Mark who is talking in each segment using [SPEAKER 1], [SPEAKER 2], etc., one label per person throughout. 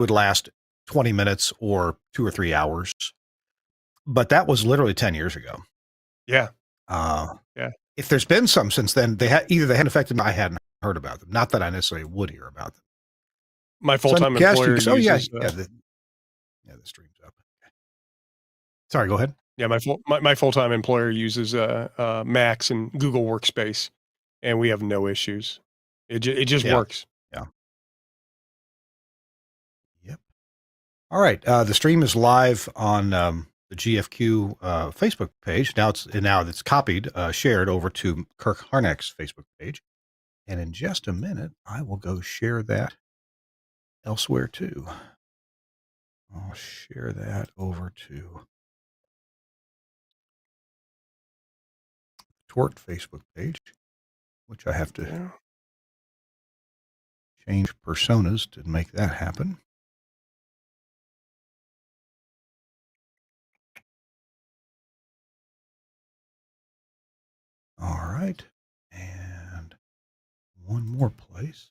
[SPEAKER 1] would last 20 minutes or 2 or 3 hours, but that was literally 10 years ago.
[SPEAKER 2] Yeah.
[SPEAKER 1] Uh,
[SPEAKER 2] Yeah.
[SPEAKER 1] if there's been some since then, either they hadn't affected me, I hadn't heard about them. Not that I necessarily would hear about them.
[SPEAKER 2] My
[SPEAKER 1] So I
[SPEAKER 2] full-time
[SPEAKER 1] guess you
[SPEAKER 2] employer
[SPEAKER 1] could say, "Oh, yeah,
[SPEAKER 2] uses,
[SPEAKER 1] the stream's up." Sorry, go ahead.
[SPEAKER 2] yeah, my full-time employer uses, Macs and Google Workspace, and we have no issues. It just
[SPEAKER 1] Yeah.
[SPEAKER 2] works.
[SPEAKER 1] Yeah. Yep. All right, the stream is live on, the GFQ, Facebook page. Now it's copied, shared over to Kirk Harnack's Facebook page, and in just a minute, I will go share that elsewhere too. I'll share that over to TWiRT Facebook page, which I have to
[SPEAKER 2] Yeah.
[SPEAKER 1] change personas to make that happen. All right, and one more place.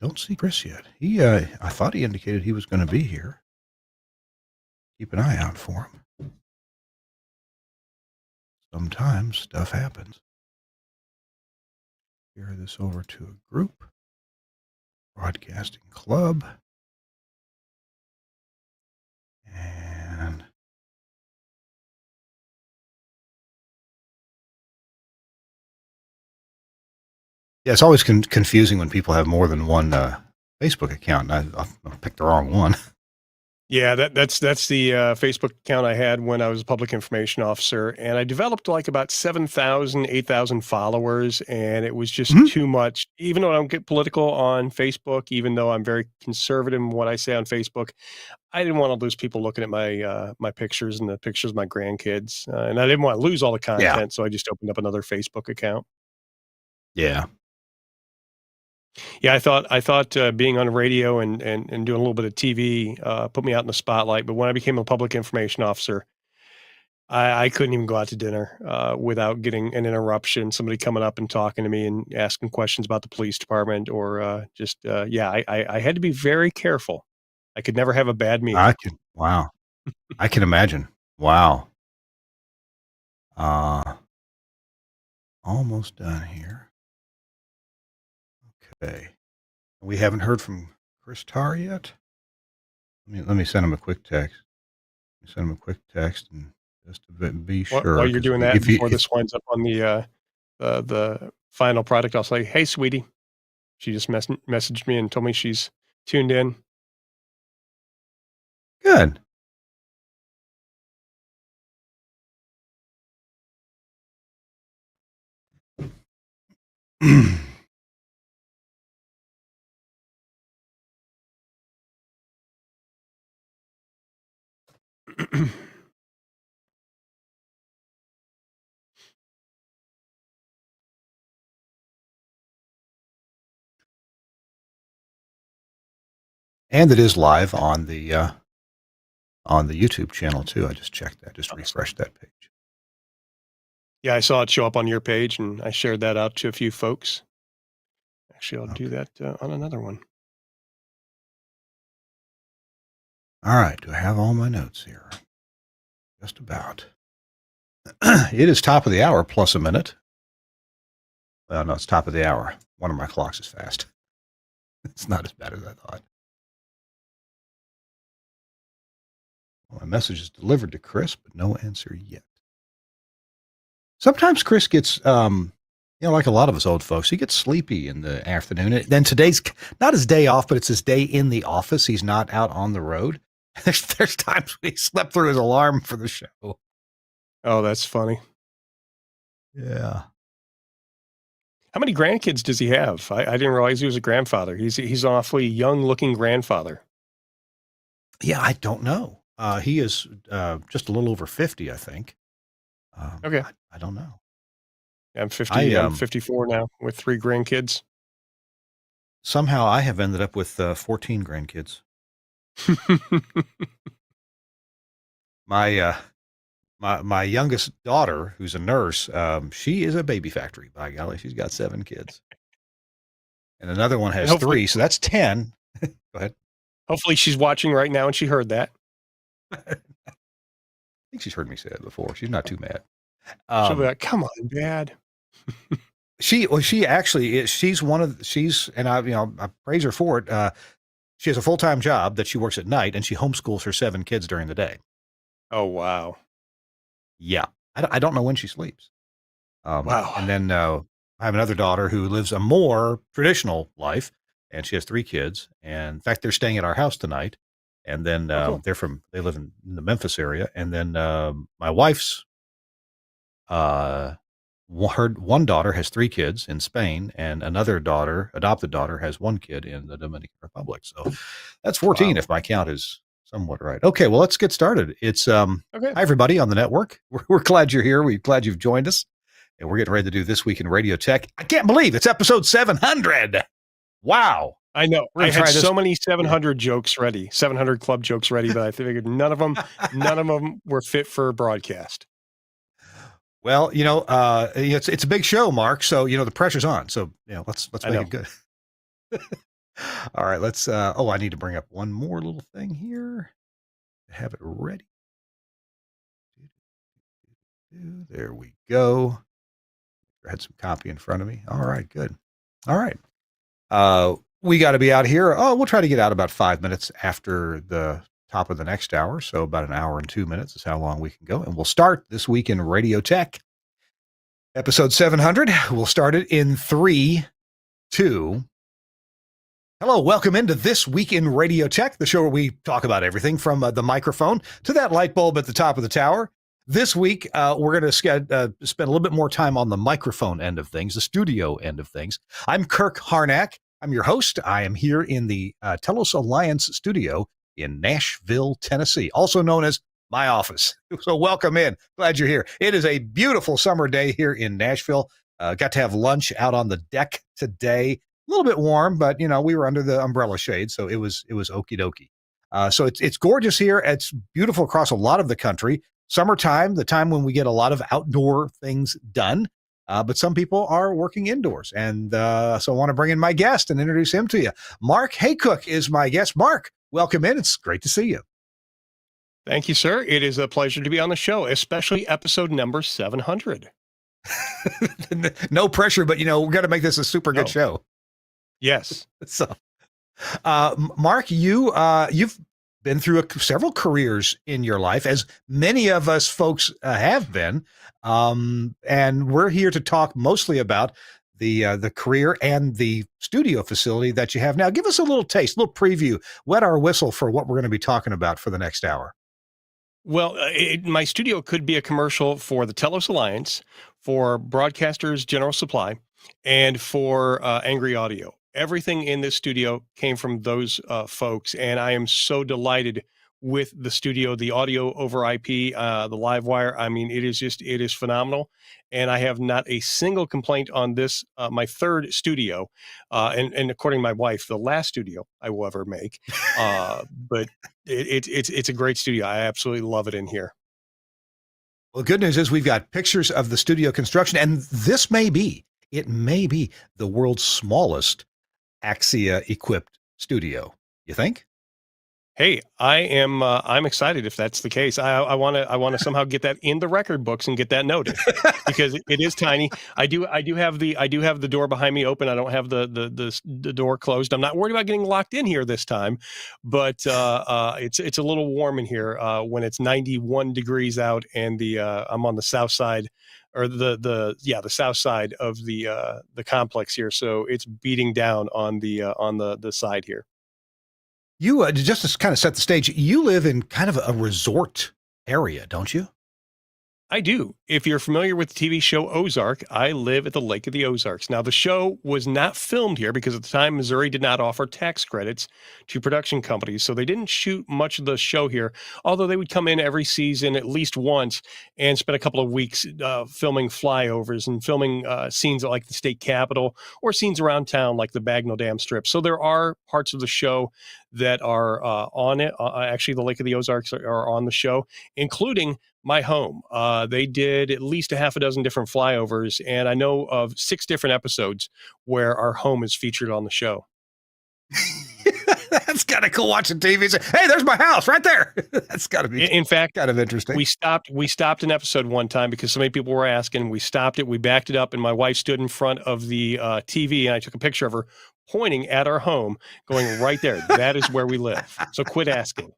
[SPEAKER 1] Don't see Chris yet. I thought he indicated he was going to be here. Keep an eye out for him. Sometimes stuff happens. Share this over to a group. Broadcasting Club. And yeah, it's always confusing when people have more than one Facebook account. And I'll pick the wrong one.
[SPEAKER 2] Yeah, that's the, Facebook account I had when I was a public information officer, and I developed, like, about 7,000, 8,000 followers, and it was just
[SPEAKER 1] Mhm.
[SPEAKER 2] too much. Even though I don't get political on Facebook, even though I'm very conservative in what I say on Facebook, I didn't wanna lose people looking at my pictures and the pictures of my grandkids, and I didn't wanna lose all the
[SPEAKER 1] Yeah.
[SPEAKER 2] content, so I just opened up another Facebook account.
[SPEAKER 1] Yeah.
[SPEAKER 2] Yeah, I thought, being on radio and doing a little bit of TV, put me out in the spotlight, but when I became a public information officer, I couldn't even go out to dinner, without getting an interruption, somebody coming up and talking to me and asking questions about the police department or, yeah, I had to be very careful. I could never have a bad meal.
[SPEAKER 1] Wow. I can imagine. Wow. Uh, almost done here. Okay. We haven't heard from Chris Tarr yet. Let me send him a quick text. Send him a quick text and just to be
[SPEAKER 2] While
[SPEAKER 1] sure,
[SPEAKER 2] you're
[SPEAKER 1] because
[SPEAKER 2] doing that,
[SPEAKER 1] if you
[SPEAKER 2] before this winds up on the final product, I'll say, "Hey, sweetie." She just messaged me and told me she's tuned in.
[SPEAKER 1] good. And it is live on the YouTube channel too. I just checked that, just
[SPEAKER 2] Awesome.
[SPEAKER 1] refreshed that page.
[SPEAKER 2] Yeah, I saw it show up on your page, and I shared that out to a few folks. Actually, I'll do
[SPEAKER 1] Okay.
[SPEAKER 2] that, on another one.
[SPEAKER 1] All right. Do I have all my notes here? Just about. It is top of the hour plus a minute. Well, no, it's top of the hour. One of my clocks is fast. It's not as bad as I thought. Well, my message is delivered to Chris, but no answer yet. Sometimes Chris gets, like a lot of us old folks, he gets sleepy in the afternoon. Then today's not his day off, but it's his day in the office. He's not out on the road. There's times when he slept through his alarm for the show.
[SPEAKER 2] Oh, that's funny.
[SPEAKER 1] Yeah.
[SPEAKER 2] How many grandkids does he have? I didn't realize he was a grandfather. He's an awfully young-looking grandfather.
[SPEAKER 1] Yeah, I don't know. He is just a little over 50, I think.
[SPEAKER 2] Okay.
[SPEAKER 1] I don't know.
[SPEAKER 2] I'm 54 now with 3 grandkids.
[SPEAKER 1] Somehow I have ended up with 14 grandkids. My my youngest daughter, who's a nurse, she is a baby factory. By golly, she's got 7 kids. and another one
[SPEAKER 2] And
[SPEAKER 1] has 3, so that's 10. Go ahead.
[SPEAKER 2] hopefully she's watching right now and she heard that.
[SPEAKER 1] I think she's heard me say it before. She's not too mad.
[SPEAKER 2] She'll be like, "Come on, Dad."
[SPEAKER 1] She actually is. She's one of she's and I praise her for it. She has a full-time job that she works at night, and she homeschools her 7 kids during the day.
[SPEAKER 2] Oh, wow.
[SPEAKER 1] Yeah, I don't know when she sleeps.
[SPEAKER 2] Wow.
[SPEAKER 1] And then I have another daughter who lives a more traditional life, and she has 3 kids. And in fact, they're staying at our house tonight. And then
[SPEAKER 2] Oh, cool.
[SPEAKER 1] they live in the Memphis area. And then my wife's her one daughter has 3 kids in Spain, and another daughter, adopted daughter, has 1 kid in the Dominican Republic. So that's 14
[SPEAKER 2] Wow.
[SPEAKER 1] if my count is somewhat right. Okay, well, let's get started. It's
[SPEAKER 2] Okay.
[SPEAKER 1] hi everybody on the network. We're glad you're here. We're glad you've joined us. And we're getting ready to do This Week in Radio Tech. I can't believe it's episode 700. Wow.
[SPEAKER 2] I know.
[SPEAKER 1] We're
[SPEAKER 2] I
[SPEAKER 1] gonna
[SPEAKER 2] had
[SPEAKER 1] try this.
[SPEAKER 2] so many 700 jokes ready, 700 club jokes ready, but I figured none of them were fit for broadcast.
[SPEAKER 1] Well, it's a big show, Mark. So the pressure's on. So let's make it good. All right, let's. I need to bring up one more little thing here. Have it ready. There we go. I had some copy in front of me. All right, good. All right. We got to be out here. Oh, we'll try to get out about 5 minutes after the top of the next hour. So about an hour and 2 minutes is how long we can go. And we'll start This Week in Radio Tech. Episode 700. We'll start it in 3, 2. Hello, welcome into This Week in Radio Tech, the show where we talk about everything from the microphone to that light bulb at the top of the tower. This week, we're going to spend a little bit more time on the microphone end of things, the studio end of things. I'm Kirk Harnack. I'm your host. I am here in the Telos Alliance studio in Nashville, Tennessee, also known as my office. So welcome in. Glad you're here. It is a beautiful summer day here in Nashville. Got to have lunch out on the deck today. A little bit warm, but we were under the umbrella shade, so it was okie dokie. So it's gorgeous here. It's beautiful across a lot of the country. Summertime, the time when we get a lot of outdoor things done, but some people are working indoors. And so I want to bring in my guest and introduce him to you. Mark Haycook is my guest. Mark, welcome in. It's great to see you.
[SPEAKER 2] Thank you, sir. It is a pleasure to be on the show, especially episode number 700.
[SPEAKER 1] No pressure, but we're going to make this a super good show.
[SPEAKER 2] Yes.
[SPEAKER 1] So, Mark, you've been through several careers in your life, as many of us folks have been, and we're here to talk mostly about the career and the studio facility that you have now. Give us a little taste, a little preview, wet our whistle for what we're going to be talking about for the next hour.
[SPEAKER 2] Well, my studio could be a commercial for the Telos Alliance, for Broadcasters General Supply, and for Angry Audio. Everything in this studio came from those folks, and I am so delighted with the studio, the audio over IP, the live wire. I mean, it is phenomenal, and I have not a single complaint on this, my third studio, and according to my wife, the last studio I will ever make. But it's a great studio. I absolutely love it in here.
[SPEAKER 1] Well, the good news is we've got pictures of the studio construction, and it may be the world's smallest Axia equipped studio. You think?
[SPEAKER 2] Hey, I'm excited if that's the case. I want to somehow get that in the record books and get that noted because it is tiny. I do have the door behind me open. I don't have the door closed. I'm not worried about getting locked in here this time, but it's a little warm in here when it's 91 degrees out and I'm on the south side or the south side of the complex here, so it's beating down on the side here.
[SPEAKER 1] You just to kind of set the stage, you live in kind of a resort area, don't you?
[SPEAKER 2] I do. If you're familiar with the TV show Ozark, I live at the Lake of the Ozarks. Now, the show was not filmed here because at the time, Missouri did not offer tax credits to production companies. So they didn't shoot much of the show here, although they would come in every season at least once and spend a couple of weeks filming flyovers and filming scenes like the state capitol or scenes around town like the Bagnell Dam Strip. So there are parts of the show that are on it. Actually, the Lake of the Ozarks are on the show, including My home. They did at least a half a dozen different flyovers, and I know of 6 different episodes where our home is featured on the show.
[SPEAKER 1] That's kind of cool watching TV. Say, hey, there's my house right there. That's got to be
[SPEAKER 2] In fact,
[SPEAKER 1] kind of interesting.
[SPEAKER 2] we stopped an episode one time because so many people were asking. We stopped it. We backed it up, and my wife stood in front of the TV, and I took a picture of her pointing at our home, going right there. That is where we live. So quit asking.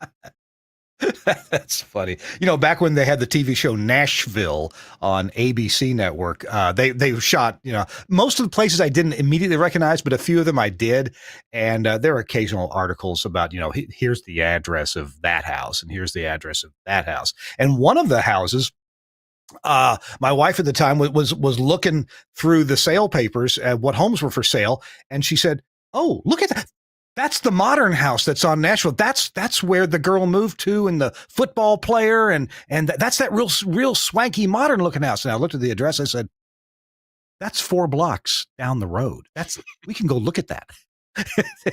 [SPEAKER 1] That's funny. Back when they had the TV show Nashville on ABC network, they shot, most of the places I didn't immediately recognize, but a few of them I did. And there are occasional articles about, here's the address of that house and here's the address of that house. And one of the houses, my wife at the time was looking through the sale papers at what homes were for sale. And she said, oh, look at that. That's the modern house that's on Nashville. That's where the girl moved to, and the football player, and that's that real swanky modern looking house. And I looked at the address. I said, "That's 4 blocks down the road. We can go look at that."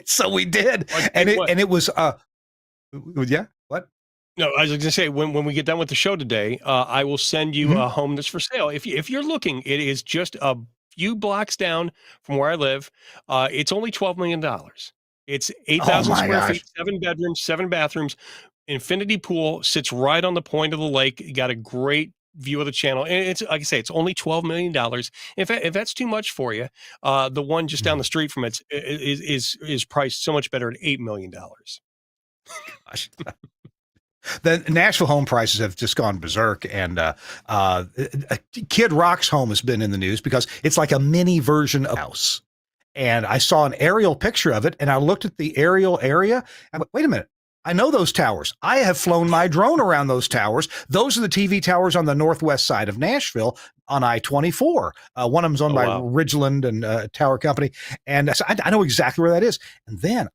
[SPEAKER 1] So we did, and it was yeah. What?
[SPEAKER 2] No, I was going to say when we get done with the show today, I will send you a home that's for sale. If you're looking, it is just a few blocks down from where I live. It's only $12 million. It's 8,000 square feet, 7 bedrooms, 7 bathrooms, infinity pool, sits right on the point of the lake. You got a great view of the channel. And it's like I say, it's only $12 million. If that's too much for you, the one just down the street from it is priced so much better at $8 million.
[SPEAKER 1] Gosh. The Nashville home prices have just gone berserk, and Kid Rock's home has been in the news because it's like a mini version of a house. And I saw an aerial picture of it, and I looked at the aerial area. And wait a minute. I know those towers. I have flown my drone around those towers. Those are the TV towers on the northwest side of Nashville on I-24. One of them's owned by Ridgeland and Tower Company. And so I know exactly where that is. And then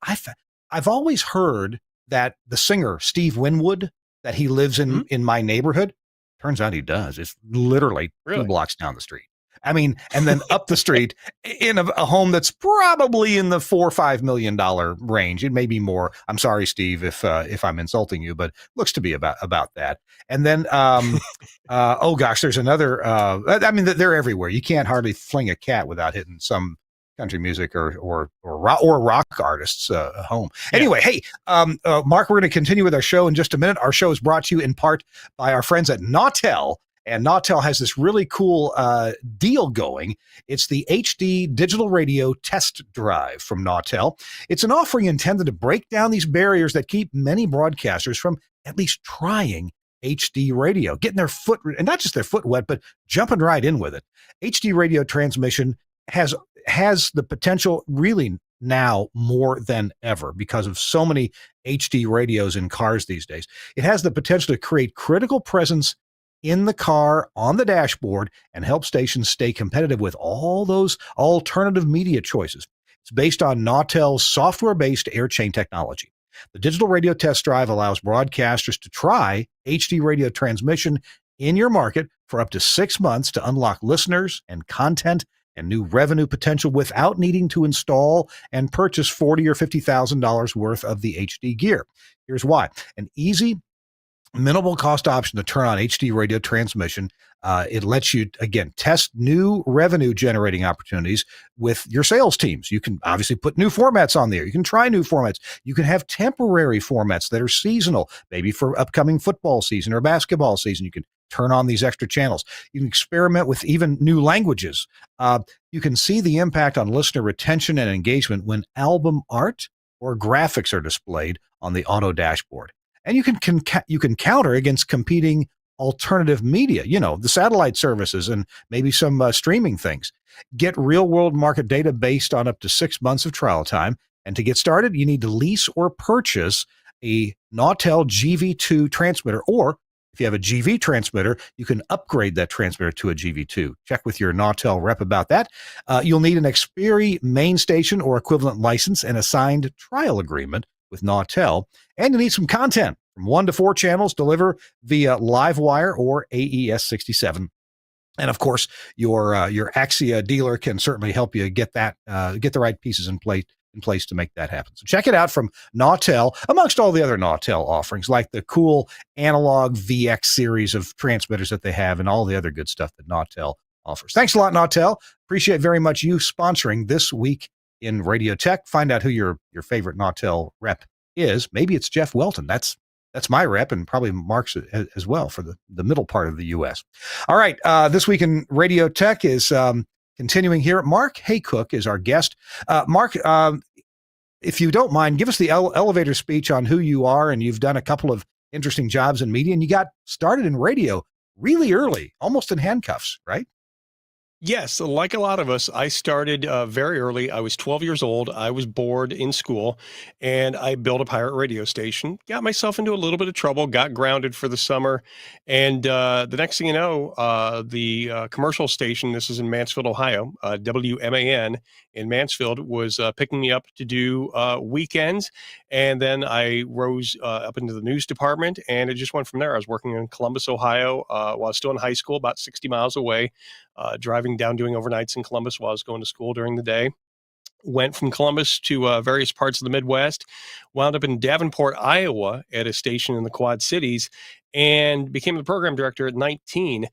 [SPEAKER 1] I've always heard that the singer, Steve Winwood, that he lives in my neighborhood. Turns out he does. It's literally 2 blocks down the street. I mean, and then up the street in a home that's probably in the $4 or $5 million range. It may be more. I'm sorry, Steve, if I'm insulting you, but looks to be about that. And then, oh gosh, there's another. I mean, they're everywhere. You can't hardly fling a cat without hitting some country music or rock artists home. Anyway, hey, Mark, we're going to continue with our show in just a minute. Our show is brought to you in part by our friends at Nautel. And Nautel has this really cool deal going. It's the HD Digital Radio Test Drive from Nautel. It's an offering intended to break down these barriers that keep many broadcasters from at least trying HD radio, getting their foot, and not just their foot wet, but jumping right in with it. HD radio transmission has the potential really now more than ever because of so many HD radios in cars these days. It has the potential to create critical presence in the car, on the dashboard, and help stations stay competitive with all those alternative media choices. It's based on Nautel's software-based AirChain technology. The digital radio test drive allows broadcasters to try HD radio transmission in your market for up to 6 months to unlock listeners and content and new revenue potential without needing to install and purchase $40,000 or $50,000 worth of the HD gear. Here's why. An easy, minimal cost option to turn on HD radio transmission. It lets you, again, test new revenue generating opportunities with your sales teams. You can obviously put new formats on there. You can try new formats. You can have temporary formats that are seasonal, maybe for upcoming football season or basketball season. You can turn on these extra channels. You can experiment with even new languages. You can see the impact on listener retention and engagement when album art or graphics are displayed on the auto dashboard. And you can counter against competing alternative media, the satellite services and maybe some streaming things. Get real-world market data based on up to 6 months of trial time. And to get started, you need to lease or purchase a Nautel GV2 transmitter, or if you have a GV transmitter, you can upgrade that transmitter to a GV2. Check with your Nautel rep about that. You'll need an Xperi main station or equivalent license and a signed trial agreement with Nautel. And you need some content from 1 to 4 channels deliver via Livewire or AES67. And of course, your Axia dealer can certainly help you get the right pieces in place in place to make that happen. So check it out from Nautel, amongst all the other Nautel offerings, like the cool analog VX series of transmitters that they have and all the other good stuff that Nautel offers. Thanks a lot, Nautel. Appreciate very much you sponsoring This Week in Radio Tech. Find out who your favorite Nautel rep is. Maybe it's Jeff Welton. That's my rep, and probably Mark's as well for the middle part of the U.S. All right, This Week in Radio Tech is continuing here. Mark Haycook is our guest. Mark, if you don't mind, give us the elevator speech on who you are, and you've done a couple of interesting jobs in media, and you got started in radio really early, almost in handcuffs, right?
[SPEAKER 2] Yes, like a lot of us, I started very early. I was 12 years old. I was bored in school, and I built a pirate radio station. Got myself into a little bit of trouble. Got grounded for the summer, and the next thing you know, the commercial station. This is in Mansfield, Ohio. WMAN in Mansfield was picking me up to do weekends, and then I rose up into the news department, and it just went from there. I was working in Columbus, Ohio, while I was still in high school, about 60 miles away. Driving down, doing overnights in Columbus while I was going to school during the day. Went from Columbus to various parts of the Midwest, wound up in Davenport, Iowa at a station in the Quad Cities, and became the program director at 19,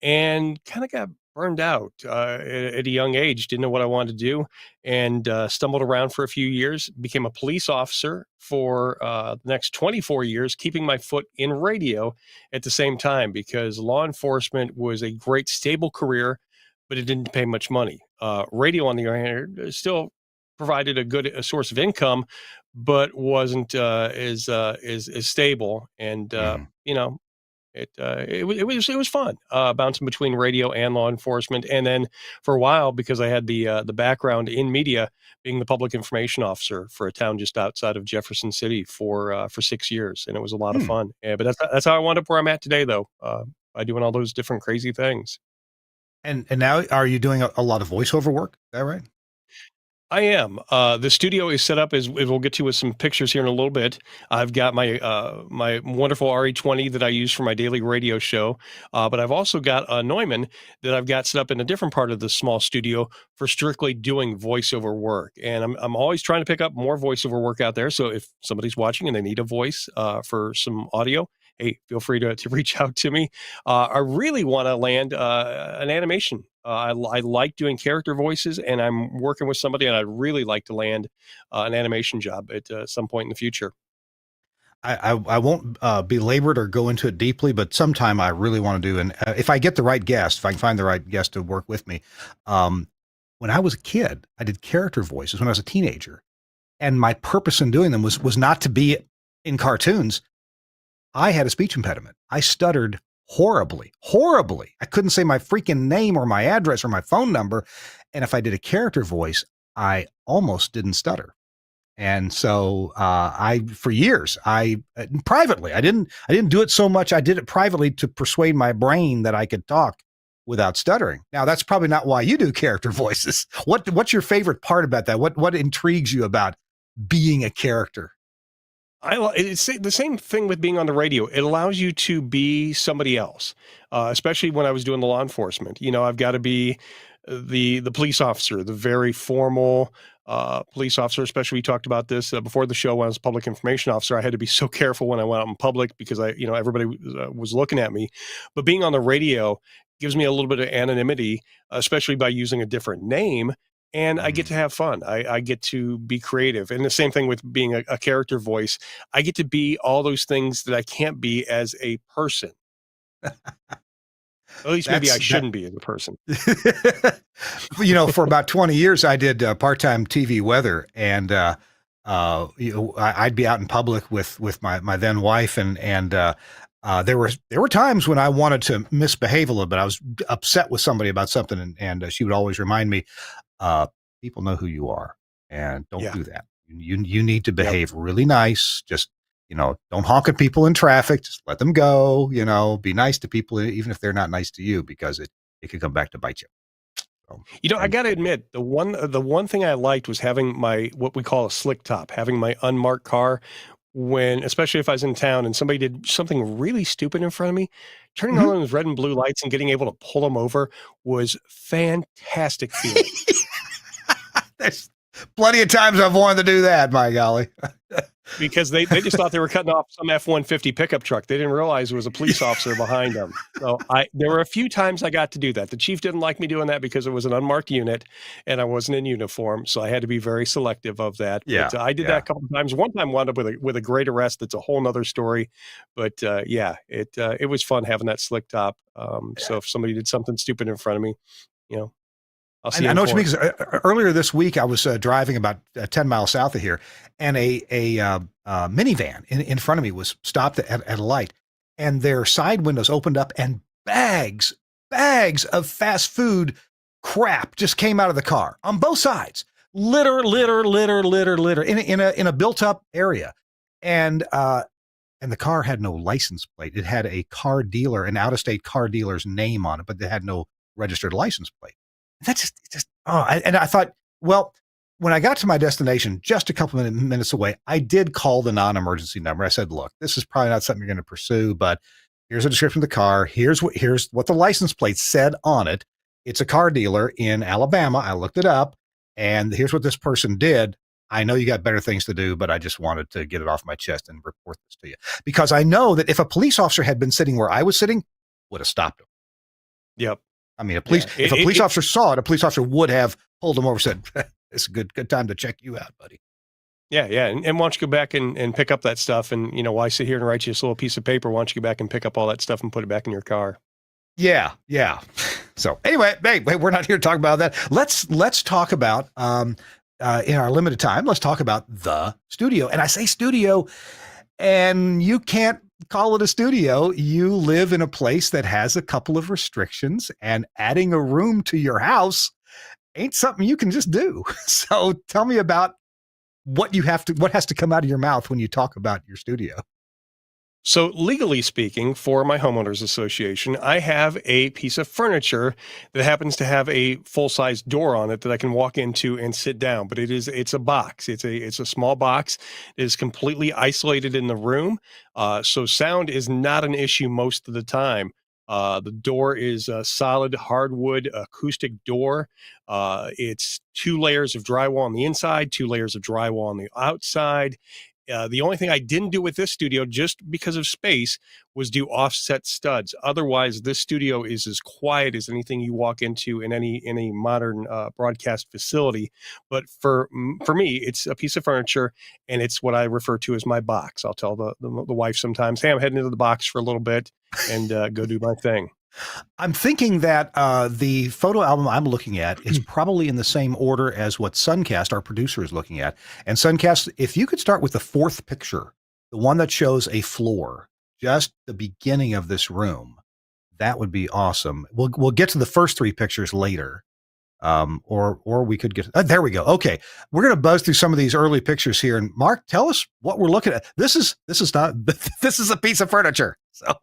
[SPEAKER 2] and kind of got burned out at a young age. Didn't know what I wanted to do, and stumbled around for a few years. Became a police officer for the next 24 years, keeping my foot in radio at the same time, because law enforcement was a great stable career, but it didn't pay much money. Radio, on the other hand, still provided a source of income, but wasn't as stable. And you know, it was fun bouncing between radio and law enforcement, and then for a while, because I had the background in media, being the public information officer for a town just outside of Jefferson City for 6 years, and it was a lot of fun. But that's how I wound up where I'm at today, though, by doing all those different crazy things.
[SPEAKER 1] And now, are you doing a lot of voiceover work? Is that right?
[SPEAKER 2] I am. The studio is set up as we'll get to with some pictures here in a little bit. I've got my wonderful RE20 that I use for my daily radio show, but I've also got a Neumann that I've got set up in a different part of the small studio for strictly doing voiceover work. And I'm always trying to pick up more voiceover work out there. So if somebody's watching and they need a voice for some audio, hey, feel free to reach out to me. I really want to land an animation. I like doing character voices, and I'm working with somebody, and I'd really like to land an animation job at some point in the future.
[SPEAKER 1] I won't belabor it or go into it deeply, but sometime I really want to do, and if I get the right guest, if I can find the right guest to work with me. When I was a kid, I did character voices when I was a teenager, and my purpose in doing them was not to be in cartoons. I had a speech impediment. I stuttered horribly. I couldn't say my freaking name or my address or my phone number. And if I did a character voice, I almost didn't stutter. And so for years, privately, I didn't do it so much. I did it privately to persuade my brain that I could talk without stuttering. Now, that's probably not why you do character voices. What's your favorite part about that? What intrigues you about being a character?
[SPEAKER 2] It's the same thing with being on the radio. It allows you to be somebody else, especially when I was doing the law enforcement. You know, I've got to be the police officer, the very formal police officer. Especially, we talked about this before the show when I was a public information officer. I had to be so careful when I went out in public because everybody was looking at me. But being on the radio gives me a little bit of anonymity, especially by using a different name. And I get to have fun. I get to be creative. And the same thing with being a character voice. I get to be all those things that I can't be as a person. At least maybe I shouldn't be as a person.
[SPEAKER 1] For about 20 years, I did part-time TV weather, and I'd be out in public with my then wife, and there were times when I wanted to misbehave a little bit. I was upset with somebody about something, and she would always remind me, people know who you are, and don't do that. You need to behave really nice. Just, don't honk at people in traffic. Just let them go, be nice to people, even if they're not nice to you, because it could come back to bite you. So,
[SPEAKER 2] I got to admit, the one thing I liked was having what we call a slick top, having my unmarked car, especially if I was in town and somebody did something really stupid in front of me, turning on those red and blue lights and getting able to pull them over was fantastic feeling.
[SPEAKER 1] Plenty of times I've wanted to do that, my golly.
[SPEAKER 2] Because they just thought they were cutting off some F-150 pickup truck. They didn't realize there was a police officer behind them. So there were a few times I got to do that. The chief didn't like me doing that because it was an unmarked unit and I wasn't in uniform. So I had to be very selective of that.
[SPEAKER 1] Yeah,
[SPEAKER 2] But I did that a couple of times. One time wound up with a great arrest. That's a whole nother story. But yeah, it was fun having that slick top. So if somebody did something stupid in front of me, you know, I'll see
[SPEAKER 1] I
[SPEAKER 2] you
[SPEAKER 1] know
[SPEAKER 2] in
[SPEAKER 1] what you mean.
[SPEAKER 2] court.
[SPEAKER 1] 'Cause, earlier this week, I was driving about 10 miles south of here, and a minivan in front of me was stopped at a light, and their side windows opened up, and bags of fast food crap just came out of the car on both sides. Litter in a built up area, and the car had no license plate. It had a car dealer, an out of state car dealer's name on it, but they had no registered license plate. That's just and I thought, well, when I got to my destination, just a couple of minutes away, I did call the non-emergency number. I said, look, this is probably not something you're going to pursue, but here's a description of the car. Here's what the license plate said on it. It's a car dealer in Alabama. I looked it up, and here's what this person did. I know you got better things to do, but I just wanted to get it off my chest and report this to you, because I know that if a police officer had been sitting where I was sitting, would have stopped him.
[SPEAKER 2] Yep.
[SPEAKER 1] I mean, if a police officer saw it, a police officer would have pulled him over and said, it's a good time to check you out, buddy.
[SPEAKER 2] Yeah, yeah. And why don't you go back and pick up that stuff? And, why sit here and write you this little piece of paper? Why don't you go back and pick up all that stuff and put it back in your car?
[SPEAKER 1] Yeah, yeah. So anyway, hey, we're not here to talk about that. Let's talk about, in our limited time, let's talk about the studio. And I say studio, and you can't call it a studio. You live in a place that has a couple of restrictions, and adding a room to your house ain't something you can just do. So tell me about what has to come out of your mouth when you talk about your studio.
[SPEAKER 2] So, legally speaking, for my homeowners association, I have a piece of furniture that happens to have a full-size door on it that I can walk into and sit down. But it's a box. It's a small box. It is completely isolated in the room. So sound is not an issue most of the time. The door is a solid hardwood acoustic door. It's 2 layers of drywall on the inside, 2 layers of drywall on the outside. The only thing I didn't do with this studio, just because of space, was do offset studs. Otherwise, this studio is as quiet as anything you walk into in any modern broadcast facility. But for me, it's a piece of furniture, and it's what I refer to as my box. I'll tell the wife sometimes, "Hey, I'm heading into the box for a little bit and go do my thing."
[SPEAKER 1] I'm thinking that the photo album I'm looking at is probably in the same order as what Suncast, our producer, is looking at. And Suncast, if you could start with the fourth picture, the one that shows a floor, just the beginning of this room, that would be awesome. We'll get to the first 3 pictures later. Or we could get there we go. Okay, we're going to buzz through some of these early pictures here. And Mark, tell us what we're looking at. This is not this is a piece of furniture. So.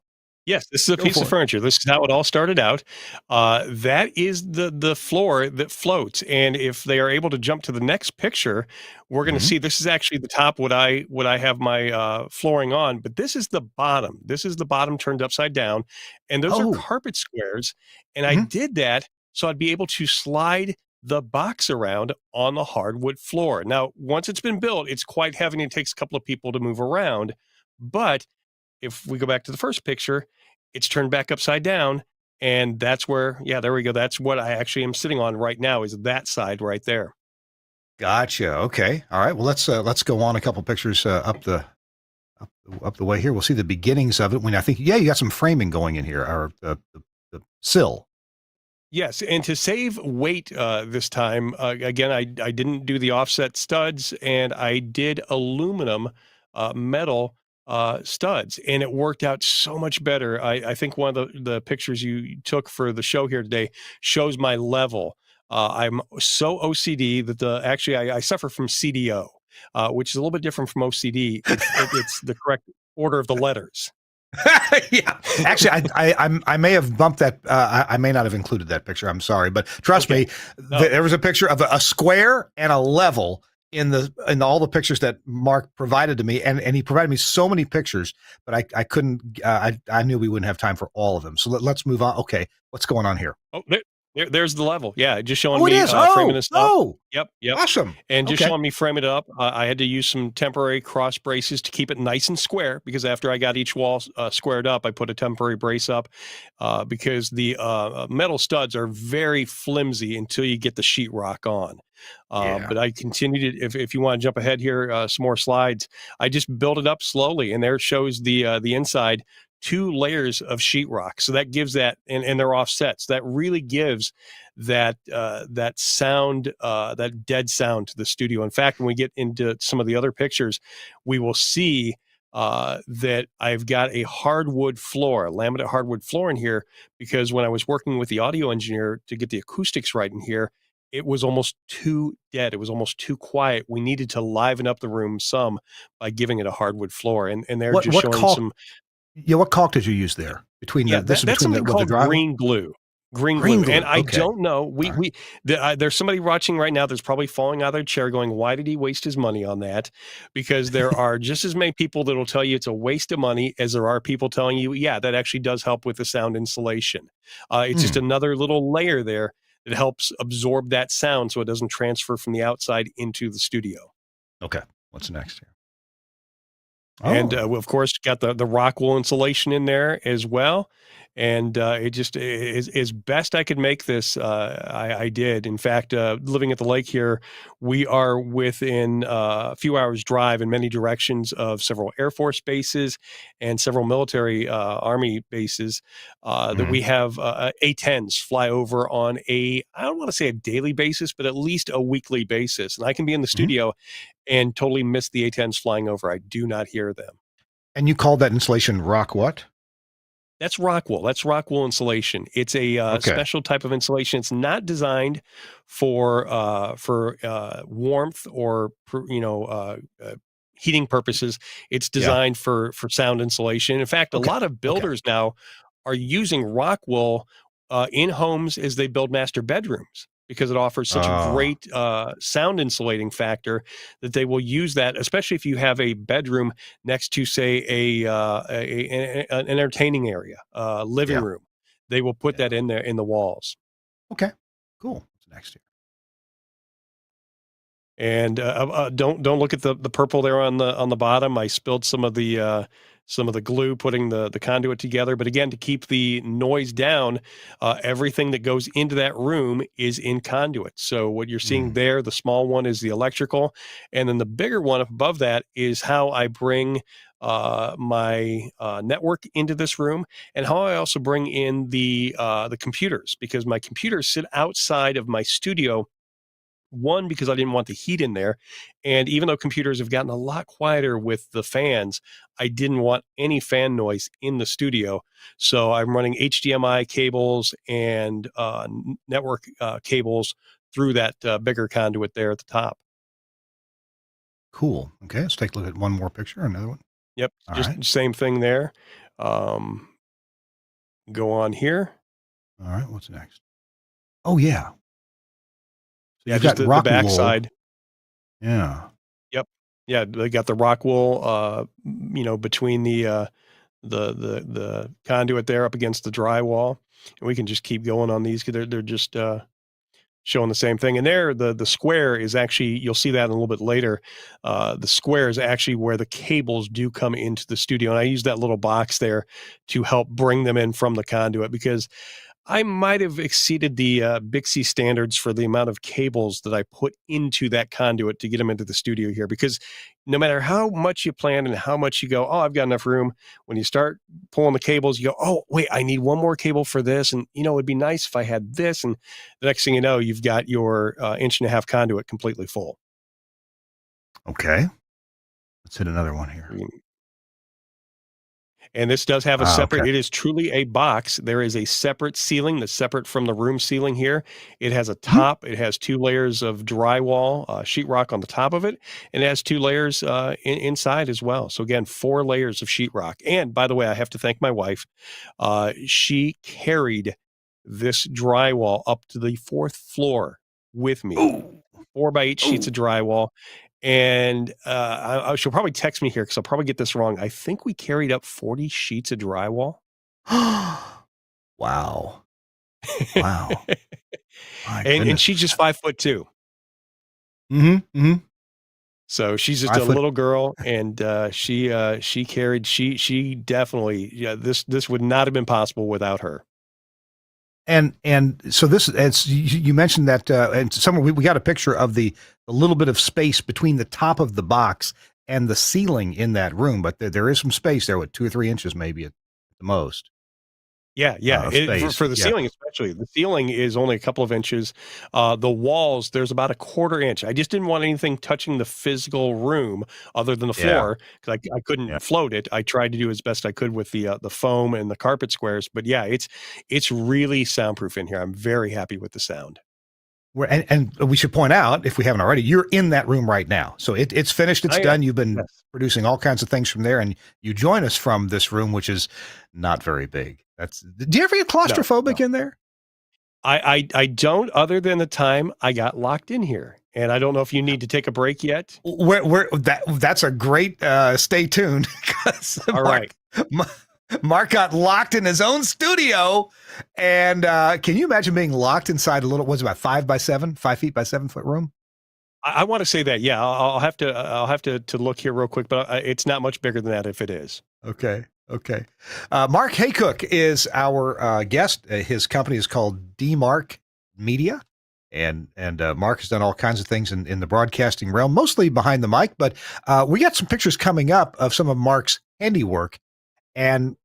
[SPEAKER 2] Yes, this is a piece of furniture. This is how it all started out. That is the floor that floats. And if they are able to jump to the next picture, we're going to see this is actually the top, what I have my flooring on, but this is the bottom. This is the bottom turned upside down. And those are carpet squares. And I did that so I'd be able to slide the box around on the hardwood floor. Now, once it's been built, it's quite heavy and it takes a couple of people to move around. But if we go back to the first picture, it's turned back upside down. And that's where, there we go. That's what I actually am sitting on right now, is that side right there.
[SPEAKER 1] Gotcha. Okay. All right. Well, let's go on a couple pictures up the way here. We'll see the beginnings of it when I think, you got some framing going in here, or the sill.
[SPEAKER 2] Yes, and to save weight this time, again, I didn't do the offset studs, and I did aluminum metal studs, and it worked out so much better. I think one of the pictures you took for the show here today shows my level. I'm so OCD that I suffer from CDO, which is a little bit different from OCD. It's the correct order of the letters.
[SPEAKER 1] Yeah, actually, I may have bumped that. I may not have included that picture. I'm sorry, but trust me, there was a picture of a square and a level in all the pictures that Mark provided to me, and he provided me so many pictures, but I couldn't. I knew we wouldn't have time for all of them. So let's move on. Okay, what's going on here?
[SPEAKER 2] Oh, There's the level. Yeah, just showing
[SPEAKER 1] Oh, it
[SPEAKER 2] me,
[SPEAKER 1] is.
[SPEAKER 2] framing
[SPEAKER 1] Oh,
[SPEAKER 2] this up.
[SPEAKER 1] oh,
[SPEAKER 2] Yep, yep.
[SPEAKER 1] awesome.
[SPEAKER 2] And just
[SPEAKER 1] Okay.
[SPEAKER 2] showing me frame it up. I had to use some temporary cross braces to keep it nice and square because after I got each wall squared up, I put a temporary brace up because the metal studs are very flimsy until you get the sheetrock on.
[SPEAKER 1] Yeah.
[SPEAKER 2] But I continued it. If you want to jump ahead here, some more slides, I just built it up slowly, and there it shows the inside 2 layers of sheetrock. So that gives that, and they're offsets. That really gives that sound, that dead sound to the studio. In fact, when we get into some of the other pictures, we will see that I've got a hardwood floor, a laminate hardwood floor in here, because when I was working with the audio engineer to get the acoustics right in here, it was almost too dead. It was almost too quiet. We needed to liven up the room some by giving it a hardwood floor, and they're just
[SPEAKER 1] What
[SPEAKER 2] showing
[SPEAKER 1] caulk?
[SPEAKER 2] some.
[SPEAKER 1] Yeah, what caulk did you use there between
[SPEAKER 2] Yeah,
[SPEAKER 1] this is
[SPEAKER 2] that's
[SPEAKER 1] between the
[SPEAKER 2] something
[SPEAKER 1] with the
[SPEAKER 2] called
[SPEAKER 1] drywall?
[SPEAKER 2] green glue. Green
[SPEAKER 1] Green
[SPEAKER 2] glue, and
[SPEAKER 1] glue.
[SPEAKER 2] I
[SPEAKER 1] Okay.
[SPEAKER 2] don't know.
[SPEAKER 1] All right.
[SPEAKER 2] There's somebody watching right now that's probably falling out of their chair, going, "Why did he waste his money on that?" Because there are just as many people that will tell you it's a waste of money as there are people telling you, "Yeah, that actually does help with the sound insulation." It's just
[SPEAKER 1] Hmm.
[SPEAKER 2] another little layer there that helps absorb that sound, so it doesn't transfer from the outside into the studio.
[SPEAKER 1] Okay. What's next here?
[SPEAKER 2] And,
[SPEAKER 1] Oh.
[SPEAKER 2] we, of course, got the rock wool insulation in there as well, and, it just as best I could make this, I did. In fact, living at the lake here, we are within, a few hours drive in many directions of several Air Force bases and several military, Army bases, that
[SPEAKER 1] Mhm.
[SPEAKER 2] we have, A-10s fly over on I don't wanna say a daily basis, but at least a weekly basis, and I can be in the
[SPEAKER 1] Mhm.
[SPEAKER 2] studio and totally miss the A-10s flying over. I do not hear them.
[SPEAKER 1] And you called that insulation rock what?
[SPEAKER 2] That's rock wool. That's rock wool insulation. It's a
[SPEAKER 1] Okay.
[SPEAKER 2] special type of insulation. It's not designed for warmth or heating purposes. It's
[SPEAKER 1] Yeah.
[SPEAKER 2] designed for sound insulation. In fact, a
[SPEAKER 1] Okay.
[SPEAKER 2] lot of
[SPEAKER 1] Okay.
[SPEAKER 2] builders now are using rock wool in homes as they build master bedrooms because it offers such a
[SPEAKER 1] Oh,
[SPEAKER 2] great sound insulating factor that they will use that, especially if you have a bedroom next to, say, an entertaining area, living
[SPEAKER 1] yeah.
[SPEAKER 2] room. They will put
[SPEAKER 1] Yeah.
[SPEAKER 2] that in there in the walls.
[SPEAKER 1] Okay. Cool. What's next here?
[SPEAKER 2] And don't look at the purple there on the bottom. I spilled some of the glue putting the conduit together. But again, to keep the noise down, everything that goes into that room is in conduit. So what you're seeing
[SPEAKER 1] Mm.
[SPEAKER 2] there, the small one is the electrical, and then the bigger one up above that is how I bring my network into this room, and how I also bring in the computers, because my computers sit outside of my studio. One, because I didn't want the heat in there, and even though computers have gotten a lot quieter with the fans, I didn't want any fan noise in the studio. So I'm running HDMI cables and network cables through that bigger conduit there at the top.
[SPEAKER 1] Cool. Okay. Let's take a look at one more picture. Another one.
[SPEAKER 2] Yep,
[SPEAKER 1] All right.
[SPEAKER 2] just same thing there. Um, go on here.
[SPEAKER 1] All right. What's next? Oh, yeah. So
[SPEAKER 2] Yeah,
[SPEAKER 1] you've
[SPEAKER 2] just
[SPEAKER 1] got
[SPEAKER 2] the
[SPEAKER 1] rock wool.
[SPEAKER 2] backside.
[SPEAKER 1] Yeah.
[SPEAKER 2] Yep. Yeah, they got the rock wool, between the conduit there up against the drywall, and we can just keep going on these because they're just showing the same thing. And there, the square is actually, you'll see that a little bit later. The square is actually where the cables do come into the studio, and I use that little box there to help bring them in from the conduit because I might have exceeded the Bixby standards for the amount of cables that I put into that conduit to get them into the studio here. Because no matter how much you plan and how much you go, oh, I've got enough room, when you start pulling the cables, you go, oh, wait, I need one more cable for this. And, it'd be nice if I had this. And the next thing you know, you've got your inch and a half conduit completely full.
[SPEAKER 1] Okay. Let's hit another one here.
[SPEAKER 2] And this does have a
[SPEAKER 1] Okay.
[SPEAKER 2] separate, it is truly a box. There is a separate ceiling that's separate from the room ceiling here. It has a
[SPEAKER 1] Mhm.
[SPEAKER 2] top, it has 2 layers of drywall, sheetrock on the top of it, and it has 2 layers inside as well. So again, 4 layers of sheetrock. And by the way, I have to thank my wife. She carried this drywall up to the 4th floor with me.
[SPEAKER 1] Oh.
[SPEAKER 2] 4 by 8 sheets
[SPEAKER 1] Oh.
[SPEAKER 2] of drywall, and, she'll probably text me here because 'cause I'll probably get this wrong. I think we carried up 40 sheets of drywall.
[SPEAKER 1] Wow. Wow. My
[SPEAKER 2] And
[SPEAKER 1] goodness.
[SPEAKER 2] she's just 5'2".
[SPEAKER 1] Mm-hmm.
[SPEAKER 2] So she's just
[SPEAKER 1] 5
[SPEAKER 2] a
[SPEAKER 1] foot.
[SPEAKER 2] little girl, and she carried she definitely, yeah, this would not have been possible without her.
[SPEAKER 1] And so this, as you mentioned that, and somewhere we got a picture of the little bit of space between the top of the box and the ceiling in that room, but there is some space there with 2 or 3 inches maybe at the most
[SPEAKER 2] Yeah, yeah,
[SPEAKER 1] of
[SPEAKER 2] for
[SPEAKER 1] space.
[SPEAKER 2] the
[SPEAKER 1] Yeah,
[SPEAKER 2] ceiling especially. The ceiling is only a couple of inches. The walls, there's about a quarter inch. I just didn't want anything touching the physical room other than the
[SPEAKER 1] yeah,
[SPEAKER 2] floor, 'cause I
[SPEAKER 1] yeah.
[SPEAKER 2] couldn't float it. I tried to do as best I could with the foam and the carpet squares, but yeah, it's really soundproof in here. I'm very happy with the sound.
[SPEAKER 1] And we should point out, if we haven't already, you're in that room right now. So it's finished, it's
[SPEAKER 2] I am.
[SPEAKER 1] done. You've been
[SPEAKER 2] Yes.
[SPEAKER 1] producing all kinds of things from there, and you join us from this room, which is not very big. Do you ever get
[SPEAKER 2] No,
[SPEAKER 1] claustrophobic
[SPEAKER 2] no.
[SPEAKER 1] in there?
[SPEAKER 2] I don't, other than the time I got locked in here, and I don't know if you need to take a break yet?
[SPEAKER 1] That's a great stay tuned because
[SPEAKER 2] All right.
[SPEAKER 1] Ma- Mark got locked in his own studio, and can you imagine being locked inside a little? What's it, about 5 by 7, 5 feet by 7 foot room?
[SPEAKER 2] I wanna say that, yeah, I'll have to look here real quick, but, it's not much bigger than that if it is.
[SPEAKER 1] Okay. Okay. Mark Haycook is our guest. His company is called DMark Media. And Mark has done all kinds of things in the broadcasting realm, mostly behind the mic. But we got some pictures coming up of some of Mark's handiwork. And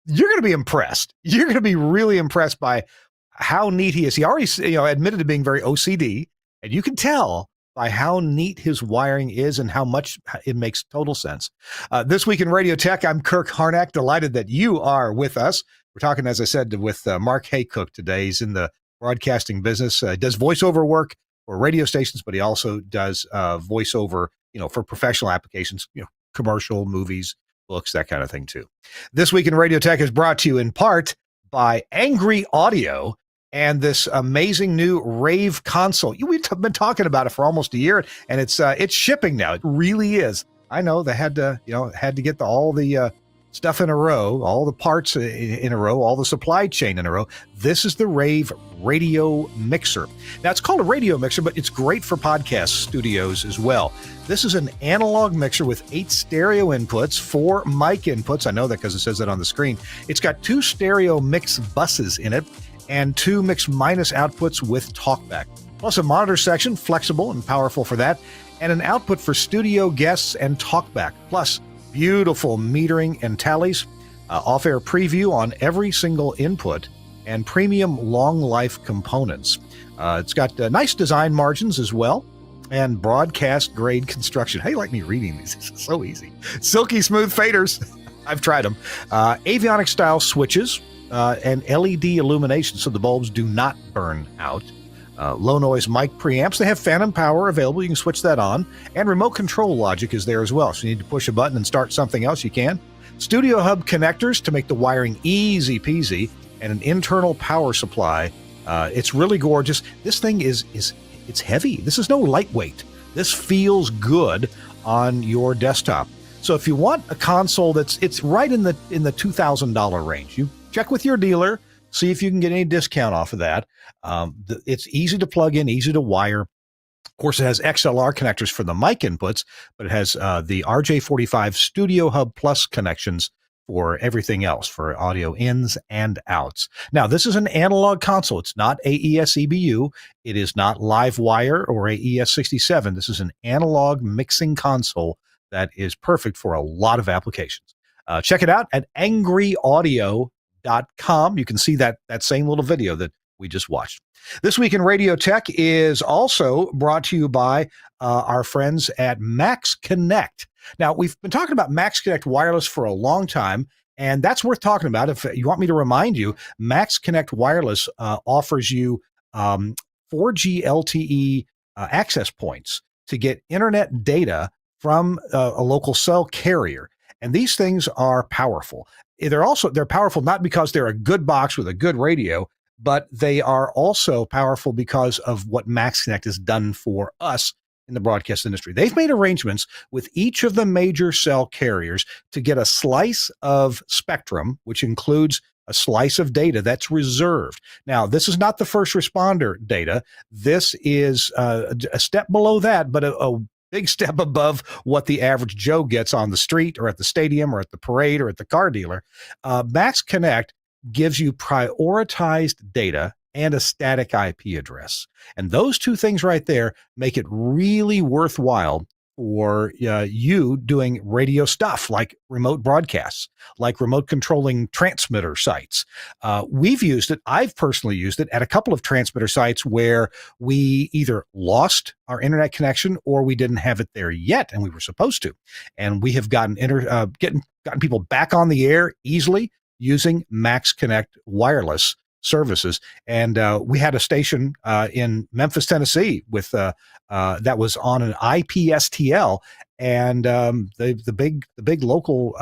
[SPEAKER 1] you're going to be impressed. You're going to be really impressed by how neat he is. He already, admitted to being very OCD, and you can tell by how neat his wiring is and how much it makes total sense. This week in Radio Tech, I'm Kirk Harnack. Delighted that you are with us. We're talking, as I said, with Mark Haycook today. He's in the broadcasting business. Does voiceover work for radio stations, but he also does voiceover, for professional applications, commercial, movies, books, that kind of thing too. This week in Radio Tech is brought to you in part by Angry Audio and this amazing new Rave console. We've been talking about it for almost a year, and it's shipping now. It really is. I know they had to get all the stuff in a row, all the parts in a row, all the supply chain in a row. This is the Rave radio mixer. Now, it's called a radio mixer, but it's great for podcast studios as well. This is an analog mixer with 8 stereo inputs, 4 mic inputs. I know that because it says that on the screen. It's got 2 stereo mix buses in it and 2 mix minus outputs with talkback, plus a monitor section, flexible and powerful for that, and an output for studio guests and talkback, plus beautiful metering and tallies, off-air preview on every single input, and premium long life components. It's got nice design margins as well, and broadcast grade construction. Hey, like me reading these? This is so easy. Silky smooth faders. I've tried them. Avionic style switches and LED illumination so the bulbs do not burn out. Low noise mic preamps. They have phantom power available. You can switch that on. And remote control logic is there as well. So you need to push a button and start something else, you can. Studio hub connectors to make the wiring easy peasy, and an internal power supply. It's really gorgeous. This thing it's heavy. This is no lightweight. This feels good on your desktop. So if you want a console it's right in the $2,000 range, you check with your dealer, see if you can get any discount off of that. It's easy to plug in, easy to wire. Of course, it has XLR connectors for the mic inputs, but it has the RJ45 Studio Hub Plus connections for everything else, for audio ins and outs. Now, this is an analog console. It's not AES EBU. It is not LiveWire or AES67. This is an analog mixing console that is perfect for a lot of applications. Check it out at angryaudio.com. You can see that same little video that we just watched. This Week in Radio Tech is also brought to you by our friends at Max Connect. Now, we've been talking about Max Connect Wireless for a long time, and that's worth talking about. If you want me to remind you, Max Connect Wireless offers you 4G LTE access points to get internet data from a local cell carrier. And these things are powerful. They're powerful not because they're a good box with a good radio, but they are also powerful because of what Max Connect has done for us in the broadcast industry. They've made arrangements with each of the major cell carriers to get a slice of spectrum, which includes a slice of data that's reserved. Now, this is not the first responder data. This is a step below that, but a big step above what the average Joe gets on the street or at the stadium or at the parade or at the car dealer. Max Connect gives you prioritized data and a static IP address. And those two things right there make it really worthwhile for you doing radio stuff like remote broadcasts, like remote controlling transmitter sites. We've used it. I've personally used it at a couple of transmitter sites where we either lost our internet connection or we didn't have it there yet, and we were supposed to. And we have gotten gotten people back on the air easily using Max Connect wireless services. And we had a station in Memphis, Tennessee, with that was on an IPSTL, and the big local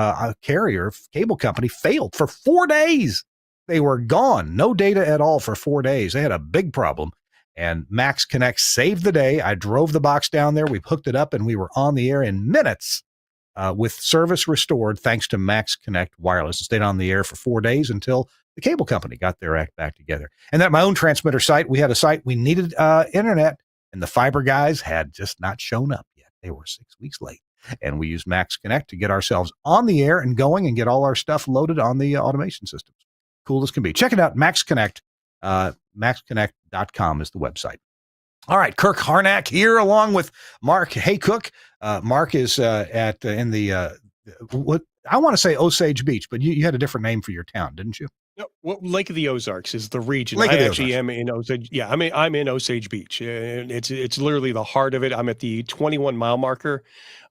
[SPEAKER 1] carrier cable company failed for 4 days. They were gone, no data at all for 4 days. They had a big problem, and Max Connect saved the day. I drove the box down there. We hooked it up, and we were on the air in minutes. With service restored thanks to Max Connect Wireless. It stayed on the air for 4 days until the cable company got their act back together. And at my own transmitter site, we had a site, we needed internet, and the fiber guys had just not shown up yet. They were 6 weeks late. And we used Max Connect to get ourselves on the air and going and get all our stuff loaded on the automation systems. Cool as can be. Check it out, Max Connect. MaxConnect.com is the website. All right, Kirk Harnack here along with Mark Haycook. Mark is in the what I want to say Osage Beach, but you had a different name for your town, didn't you?
[SPEAKER 2] No, well, Lake of the Ozarks is the region.
[SPEAKER 1] Lake
[SPEAKER 2] I
[SPEAKER 1] of the
[SPEAKER 2] actually
[SPEAKER 1] Ozarks.
[SPEAKER 2] am in Osage. Yeah, I'm in Osage Beach, and it's literally the heart of it. I'm at the 21-mile marker,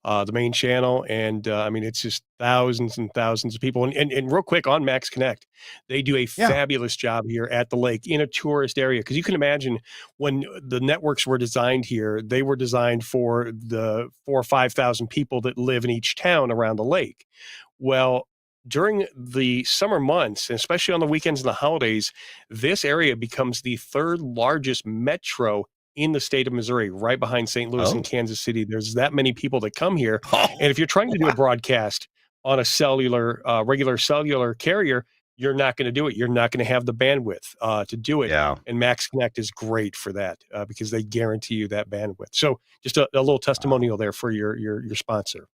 [SPEAKER 2] the main channel, and I mean it's just thousands and thousands of people. And real quick on Max Connect, they do a
[SPEAKER 1] Yeah.
[SPEAKER 2] fabulous job here at the lake in a tourist area because you can imagine when the networks were designed here, they were designed for the 4,000 or 5,000 people that live in each town around the lake. Well, during the summer months, and especially on the weekends and the holidays, this area becomes the third largest metro in the state of Missouri, right behind St. Louis and
[SPEAKER 1] Oh.
[SPEAKER 2] Kansas City. There's that many people that come here.
[SPEAKER 1] Oh,
[SPEAKER 2] And if you're trying to do a
[SPEAKER 1] wow.
[SPEAKER 2] broadcast on a regular cellular carrier, you're not going to do it. You're not going to have the bandwidth to do it.
[SPEAKER 1] Yeah.
[SPEAKER 2] And Max Connect is great for that because they guarantee you that bandwidth. So just a little testimonial there for your sponsor.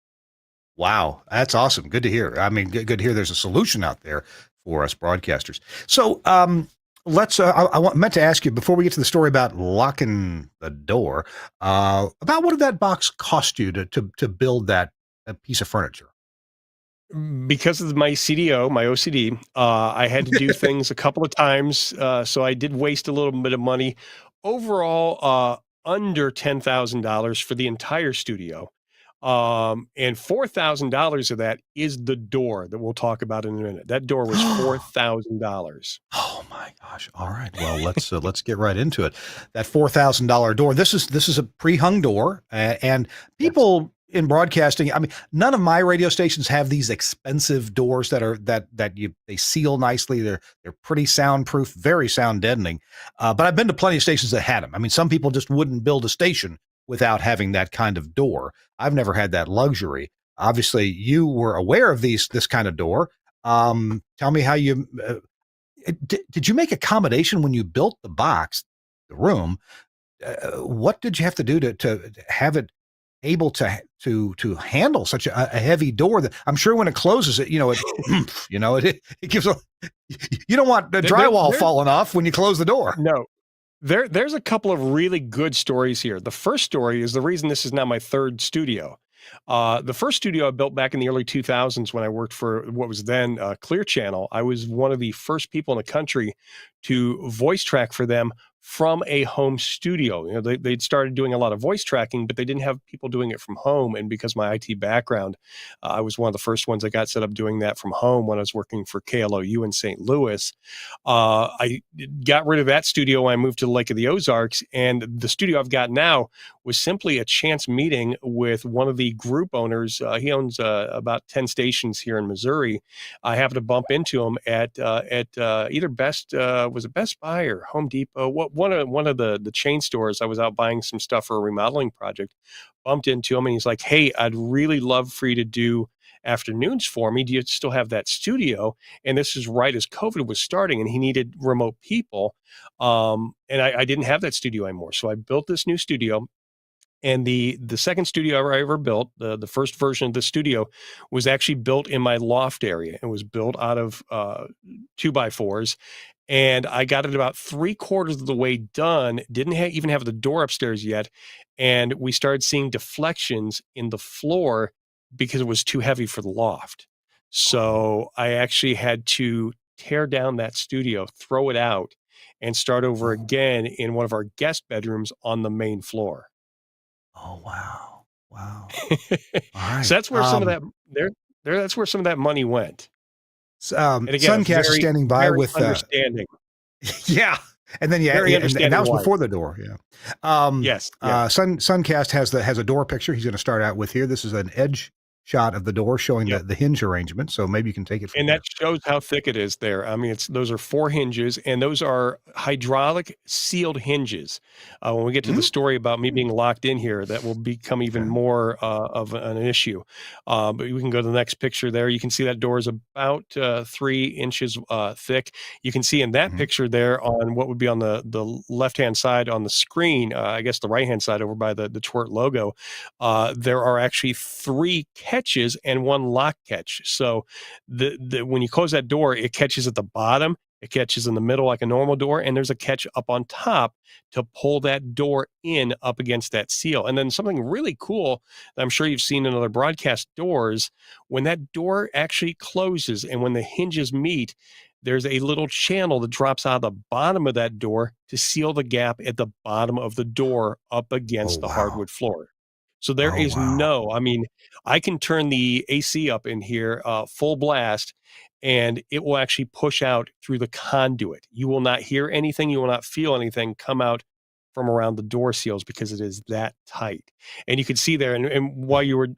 [SPEAKER 1] Wow, that's awesome. Good to hear. I mean, good to hear there's a solution out there for us broadcasters. So let's. Meant to ask you before we get to the story about locking the door. About what did that box cost you to build that piece of furniture?
[SPEAKER 2] Because of my CDO, my OCD, I had to do things a couple of times, so I did waste a little bit of money. Overall, under $10,000 for the entire studio, and $4,000 of that is the door that we'll talk about in a minute. That door was $4,000.
[SPEAKER 1] Oh my gosh! All right. Well, let's get right into it. That $4,000 door. This is a pre-hung door, and
[SPEAKER 2] Yes.
[SPEAKER 1] people in broadcasting. I mean, none of my radio stations have these expensive doors they seal nicely. They're pretty soundproof, very sound deadening. But I've been to plenty of stations that had them. I mean, some people just wouldn't build a station without having that kind of door. I've never had that luxury. Obviously, you were aware of this kind of door. Tell me how you did you make accommodation when you built the box, the room? What did you have to do to have it able to handle such a heavy door that I'm sure when it closes it, it gives a, you don't want the
[SPEAKER 2] There there
[SPEAKER 1] drywall
[SPEAKER 2] there
[SPEAKER 1] falling off when you close the door.
[SPEAKER 2] no. There's a couple of really good stories here. The first story is the reason this is now my third studio. The first studio I built back in the early 2000s when I worked for what was then Clear Channel. I was one of the first people in the country to voice track for them from a home studio. You know, they'd started doing a lot of voice tracking, but they didn't have people doing it from home. And because of my IT background, I was one of the first ones that got set up doing that from home when I was working for KLOU in St. Louis. I got rid of that studio when I moved to the Lake of the Ozarks, and the studio I've got now was simply a chance meeting with one of the group owners. He owns about 10 stations here in Missouri. I happened to bump into him at either was it Best Buy or Home Depot? One of the chain stores. I was out buying some stuff for a remodeling project. Bumped into him and he's like, "Hey, I'd really love for you to do afternoons for me. Do you still have that studio? And this is right as COVID was starting, and he needed remote people. And I didn't have that studio anymore. So I built this new studio. And the second studio I ever built, the first version of the studio, was actually built in my loft area. It was built out of 2x4s, and I got it about 3/4 of the way done. Didn't even have the door upstairs yet, and we started seeing deflections in the floor because it was too heavy for the loft.
[SPEAKER 1] Oh,
[SPEAKER 2] So I actually had to tear down that studio, throw it out, and start over
[SPEAKER 1] oh,
[SPEAKER 2] again in one of our guest bedrooms on the main floor.
[SPEAKER 1] oh, wow. Wow. All right.
[SPEAKER 2] So that's where some of that that's where some of that money went. And again, a
[SPEAKER 1] Suncast is
[SPEAKER 2] very,
[SPEAKER 1] standing by
[SPEAKER 2] very
[SPEAKER 1] with,
[SPEAKER 2] understanding,
[SPEAKER 1] yeah, and then yeah,
[SPEAKER 2] very
[SPEAKER 1] and that
[SPEAKER 2] understanding
[SPEAKER 1] was
[SPEAKER 2] wife.
[SPEAKER 1] before the door. Yeah.
[SPEAKER 2] Yes, yes.
[SPEAKER 1] Suncast has a door picture. He's going to start out with here. This is an edge shot of the door showing
[SPEAKER 2] Yep.
[SPEAKER 1] the hinge arrangement. So maybe you can take it from
[SPEAKER 2] And that
[SPEAKER 1] here.
[SPEAKER 2] shows how thick it is there. I mean, those are 4 hinges, and those are hydraulic sealed hinges. When we get to the
[SPEAKER 1] Mm,
[SPEAKER 2] story about me being locked in here, that will become even
[SPEAKER 1] okay.
[SPEAKER 2] more of an issue. But we can go to the next picture there. You can see that door is about 3 inches thick. You can see in that
[SPEAKER 1] Mhm.
[SPEAKER 2] picture there on what would be on the left-hand side on the screen, I guess the right-hand side over by the TWiRT logo, there are actually 3 catches and 1 lock catch. So the when you close that door, it catches at the bottom, it catches in the middle like a normal door, and there's a catch up on top to pull that door in up against that seal. And then something really cool that I'm sure you've seen in other broadcast doors, when that door actually closes and when the hinges meet, there's a little channel that drops out of the bottom of that door to seal the gap at the bottom of the door up
[SPEAKER 1] Oh,
[SPEAKER 2] against the
[SPEAKER 1] wow.
[SPEAKER 2] hardwood floor. So there
[SPEAKER 1] Oh,
[SPEAKER 2] is
[SPEAKER 1] wow.
[SPEAKER 2] no, I mean, I can turn the AC up in here, full blast, and it will actually push out through the conduit. You will not hear anything, you will not feel anything come out from around the door seals because it is that tight. And you can see there, and while you were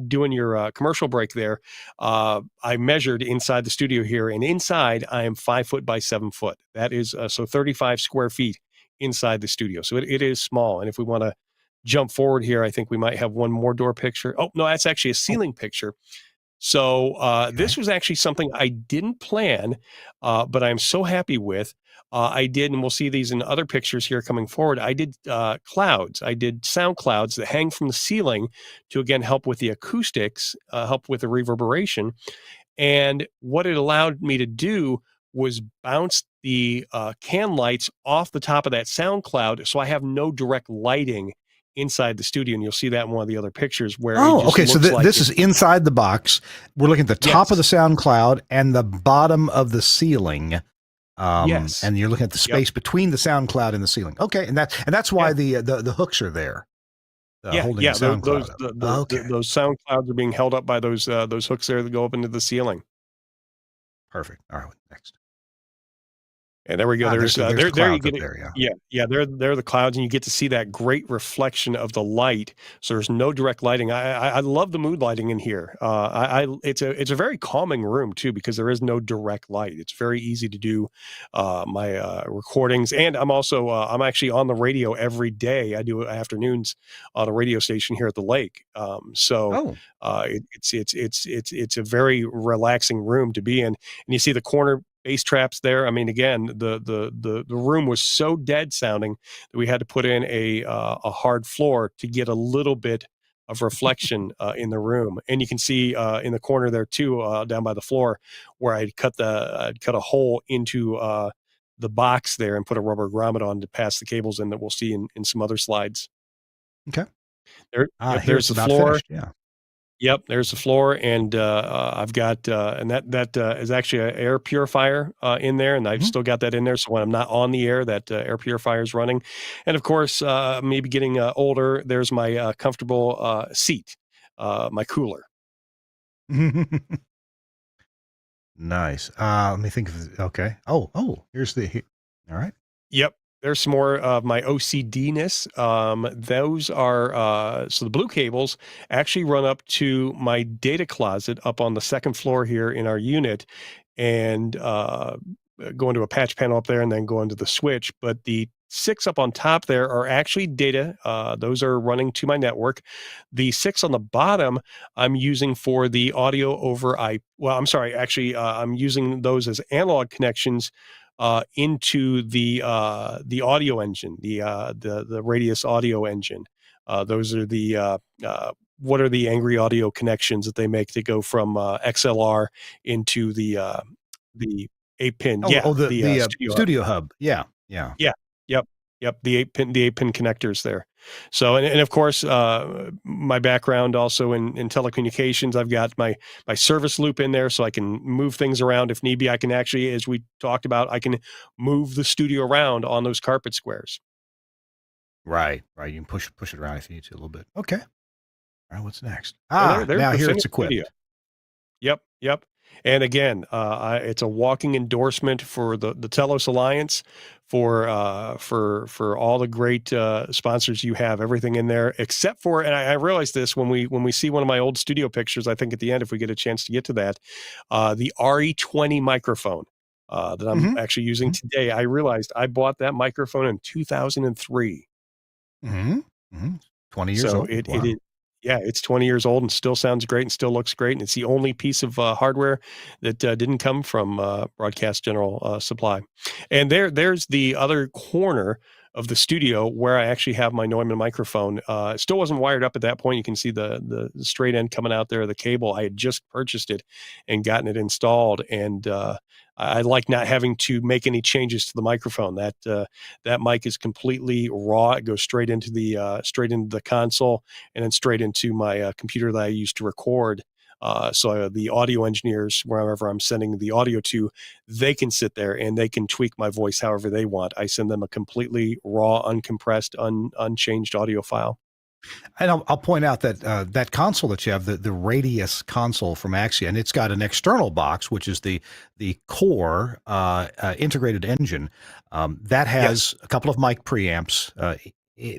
[SPEAKER 2] doing your commercial break there, I measured inside the studio here, and inside I am 5 foot by 7 foot. That is so 35 square feet inside the studio. So it is small. And if we want to jump forward here, I think we might have one more door picture. Oh, no, that's actually a
[SPEAKER 1] Oh,
[SPEAKER 2] ceiling picture. So this
[SPEAKER 1] okay.
[SPEAKER 2] was actually something I didn't plan, but I'm so happy with. I did, and we'll see these in other pictures here coming forward. I did clouds. I did sound clouds that hang from the ceiling to again help with the acoustics, help with the reverberation. And what it allowed me to do was bounce the can lights off the top of that sound cloud, so I have no direct lighting inside the studio. And you'll see that in one of the other pictures where it
[SPEAKER 1] Oh,
[SPEAKER 2] just
[SPEAKER 1] okay. So
[SPEAKER 2] looks like
[SPEAKER 1] this is inside the box. We're looking at the top of the
[SPEAKER 2] yes.
[SPEAKER 1] sound cloud and the bottom of the ceiling.
[SPEAKER 2] Yes.
[SPEAKER 1] And you're looking at the
[SPEAKER 2] Yep.
[SPEAKER 1] space between the sound cloud and the ceiling. Okay, and that's
[SPEAKER 2] Yeah.
[SPEAKER 1] why the hooks are there,
[SPEAKER 2] Yeah.
[SPEAKER 1] holding the
[SPEAKER 2] Yeah.
[SPEAKER 1] sound cloud up. Okay,
[SPEAKER 2] Those sound clouds are being held up by those hooks there that go up into the ceiling.
[SPEAKER 1] perfect. All right, next.
[SPEAKER 2] And there we go.
[SPEAKER 1] There's
[SPEAKER 2] There's
[SPEAKER 1] there's the
[SPEAKER 2] there you
[SPEAKER 1] clouds
[SPEAKER 2] get
[SPEAKER 1] up
[SPEAKER 2] it.
[SPEAKER 1] there. Yeah.
[SPEAKER 2] Yeah, yeah. There are the clouds, and you get to see that great reflection of the light. So there's no direct lighting. I love the mood lighting in here. It's a very calming room too because there is no direct light. It's very easy to do my recordings, and I'm actually on the radio every day. I do afternoons on a radio station here at the lake.
[SPEAKER 1] Oh,
[SPEAKER 2] It's a very relaxing room to be in, and you see the corner bass traps there. I mean, again, the room was so dead sounding that we had to put in a hard floor to get a little bit of reflection in the room. And you can see in the corner there too, down by the floor, where I'd cut a hole into the box there and put a rubber grommet on to pass the cables in that we'll see in some other slides.
[SPEAKER 1] okay.
[SPEAKER 2] There, yep,
[SPEAKER 1] Here
[SPEAKER 2] there's
[SPEAKER 1] it's
[SPEAKER 2] the
[SPEAKER 1] about
[SPEAKER 2] floor.
[SPEAKER 1] finished. Yeah.
[SPEAKER 2] Yep, there's the floor, and I've got and that is actually an air purifier in there, and I've
[SPEAKER 1] Mhm.
[SPEAKER 2] still got that in there. So when I'm not on the air, that air purifier is running. And of course, maybe getting older, there's my comfortable seat, my cooler.
[SPEAKER 1] Nice. Let me think of okay. Here's all right.
[SPEAKER 2] Yep. There's some more of my OCD-ness. Those are so the blue cables actually run up to my data closet up on the second floor here in our unit, and go into a patch panel up there and then go into the switch. But the six up on top there are actually data. Those are running to my network. The six on the bottom I'm using for the audio over I. Well, I'm sorry. Actually, I'm using those as analog connections into the audio engine, the Radius audio engine. Those are the what are the Angry Audio connections that they make to go from XLR into the 8 pin.
[SPEAKER 1] Oh,
[SPEAKER 2] Yeah,
[SPEAKER 1] oh,
[SPEAKER 2] the
[SPEAKER 1] the
[SPEAKER 2] studio hub.
[SPEAKER 1] studio hub. Yeah, yeah.
[SPEAKER 2] Yeah. Yep. Yep. The 8 pin connectors there. So and of course, my background also in telecommunications. I've got my service loop in there, so I can move things around if need be. I can actually, as we talked about, I can move the studio around on those carpet squares.
[SPEAKER 1] Right, right. You can push it around if you need to a little bit. Okay. All right. What's next?
[SPEAKER 2] So there's
[SPEAKER 1] Now
[SPEAKER 2] the
[SPEAKER 1] here
[SPEAKER 2] finished
[SPEAKER 1] it's
[SPEAKER 2] studio.
[SPEAKER 1] equipped.
[SPEAKER 2] Yep, yep. And again, it's a walking endorsement for the Telos Alliance, for all the great sponsors you have. Everything in there, except for, and I realized this when we see one of my old studio pictures. I think at the end, if we get a chance to get to that, the RE20 microphone that I'm
[SPEAKER 1] Mm-hmm.
[SPEAKER 2] actually using today. I realized I bought that microphone in 2003.
[SPEAKER 1] Mm-hmm. Mm-hmm. 20 years
[SPEAKER 2] So
[SPEAKER 1] old.
[SPEAKER 2] it
[SPEAKER 1] Wow.
[SPEAKER 2] is, yeah, it's 20 years old and still sounds great and still looks great, and it's the only piece of, hardware that, didn't come from, Broadcast General, Supply. And there's the other corner of the studio where I actually have my Neumann microphone. It still wasn't wired up at that point. You can see the straight end coming out there, the cable. I had just purchased it and gotten it installed, and, I like not having to make any changes to the microphone. That mic is completely raw. It goes straight into the console and then straight into my computer that I use to record. So the audio engineers, wherever I'm sending the audio to, they can sit there and they can tweak my voice however they want. I send them a completely raw, uncompressed, unchanged audio file.
[SPEAKER 1] And I'll point out that that console that you have, the Radius console from Axia, and it's got an external box, which is the core integrated engine that
[SPEAKER 2] Yes.
[SPEAKER 1] has a couple of mic preamps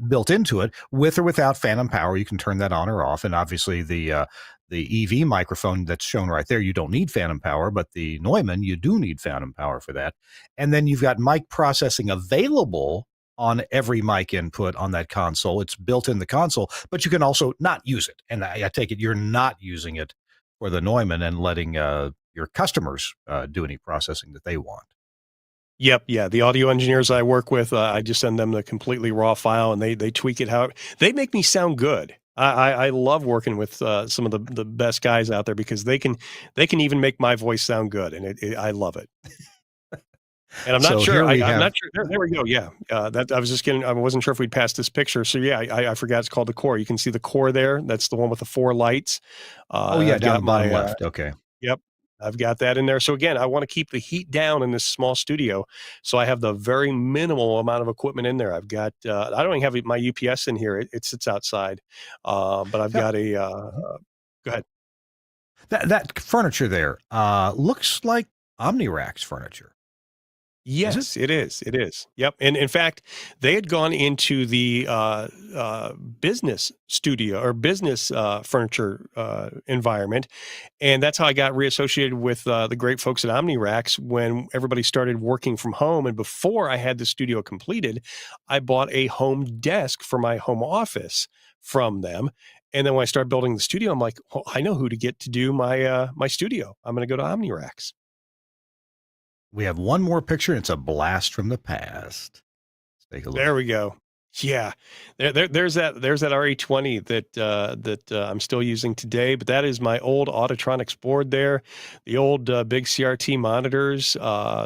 [SPEAKER 1] built into it, with or without phantom power. You can turn that on or off, and obviously the EV microphone that's shown right there, you don't need phantom power, but the Neumann, you do need phantom power for that. And then you've got mic processing available on every mic input on that console. It's built in the console, but you can also not use it. And I take it you're not using it for the Neumann and letting your customers do any processing that they want.
[SPEAKER 2] Yep, yeah, the audio engineers I work with, I just send them the completely raw file, and they tweak it how they make me sound good. I love working with some of the best guys out there because they can even make my voice sound good, and I love it. And I'm not
[SPEAKER 1] So
[SPEAKER 2] sure.
[SPEAKER 1] here we
[SPEAKER 2] I'm
[SPEAKER 1] have,
[SPEAKER 2] not sure. There we go. Yeah, that I was just getting. I wasn't sure if we'd pass this picture. So yeah, I forgot it's called the core. You can see the core there. That's the one with the four lights.
[SPEAKER 1] oh
[SPEAKER 2] And
[SPEAKER 1] yeah,
[SPEAKER 2] I've
[SPEAKER 1] down
[SPEAKER 2] got
[SPEAKER 1] the bottom
[SPEAKER 2] my
[SPEAKER 1] left. Okay.
[SPEAKER 2] Yep. I've got that in there. So again, I want to keep the heat down in this small studio. So I have the very minimal amount of equipment in there. I've got, I don't even have my UPS in here. It sits outside. But I've
[SPEAKER 1] Now,
[SPEAKER 2] got a,
[SPEAKER 1] mhm.
[SPEAKER 2] go ahead.
[SPEAKER 1] That furniture there looks like OmniRack's furniture. Is it?
[SPEAKER 2] Yes, it is. It is. Yep. And in fact, they had gone into the business studio or business furniture environment. And that's how I got reassociated with the great folks at OmniRacks when everybody started working from home. And before I had the studio completed, I bought a home desk for my home office from them. And then when I started building the studio, I'm like, well, I know who to get to do my studio. I'm going to go to OmniRacks.
[SPEAKER 1] We have one more picture, and it's a blast from the past. Let's take a
[SPEAKER 2] There
[SPEAKER 1] look.
[SPEAKER 2] we go. Yeah. There's that RE20 that I'm still using today, but that is my old Auditronics board there, the old, big CRT monitors, the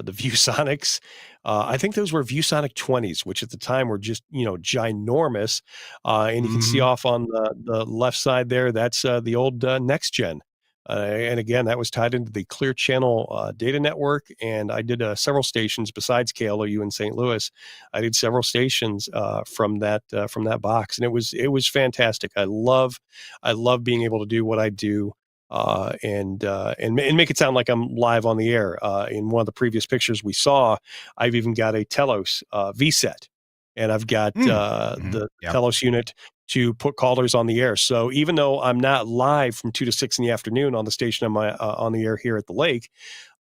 [SPEAKER 2] ViewSonics. I think those were ViewSonic 20s, which at the time were just, ginormous. And you can see
[SPEAKER 1] Hmm.
[SPEAKER 2] off on the left side there, that's, the old, Next Gen. And again, that was tied into the Clear Channel, data network, and I did, several stations besides KLOU in St. Louis. I did several stations from that box, and it was fantastic. I love being able to do what I do, and make it sound like I'm live on the air. In one of the previous pictures we saw, I've even got a Telos VSET, and I've got
[SPEAKER 1] Mm. Hmm.
[SPEAKER 2] the
[SPEAKER 1] Yeah.
[SPEAKER 2] Telos unit to put callers on the air. So even though I'm not live from 2 to 6 in the afternoon on the station on the air here at the lake,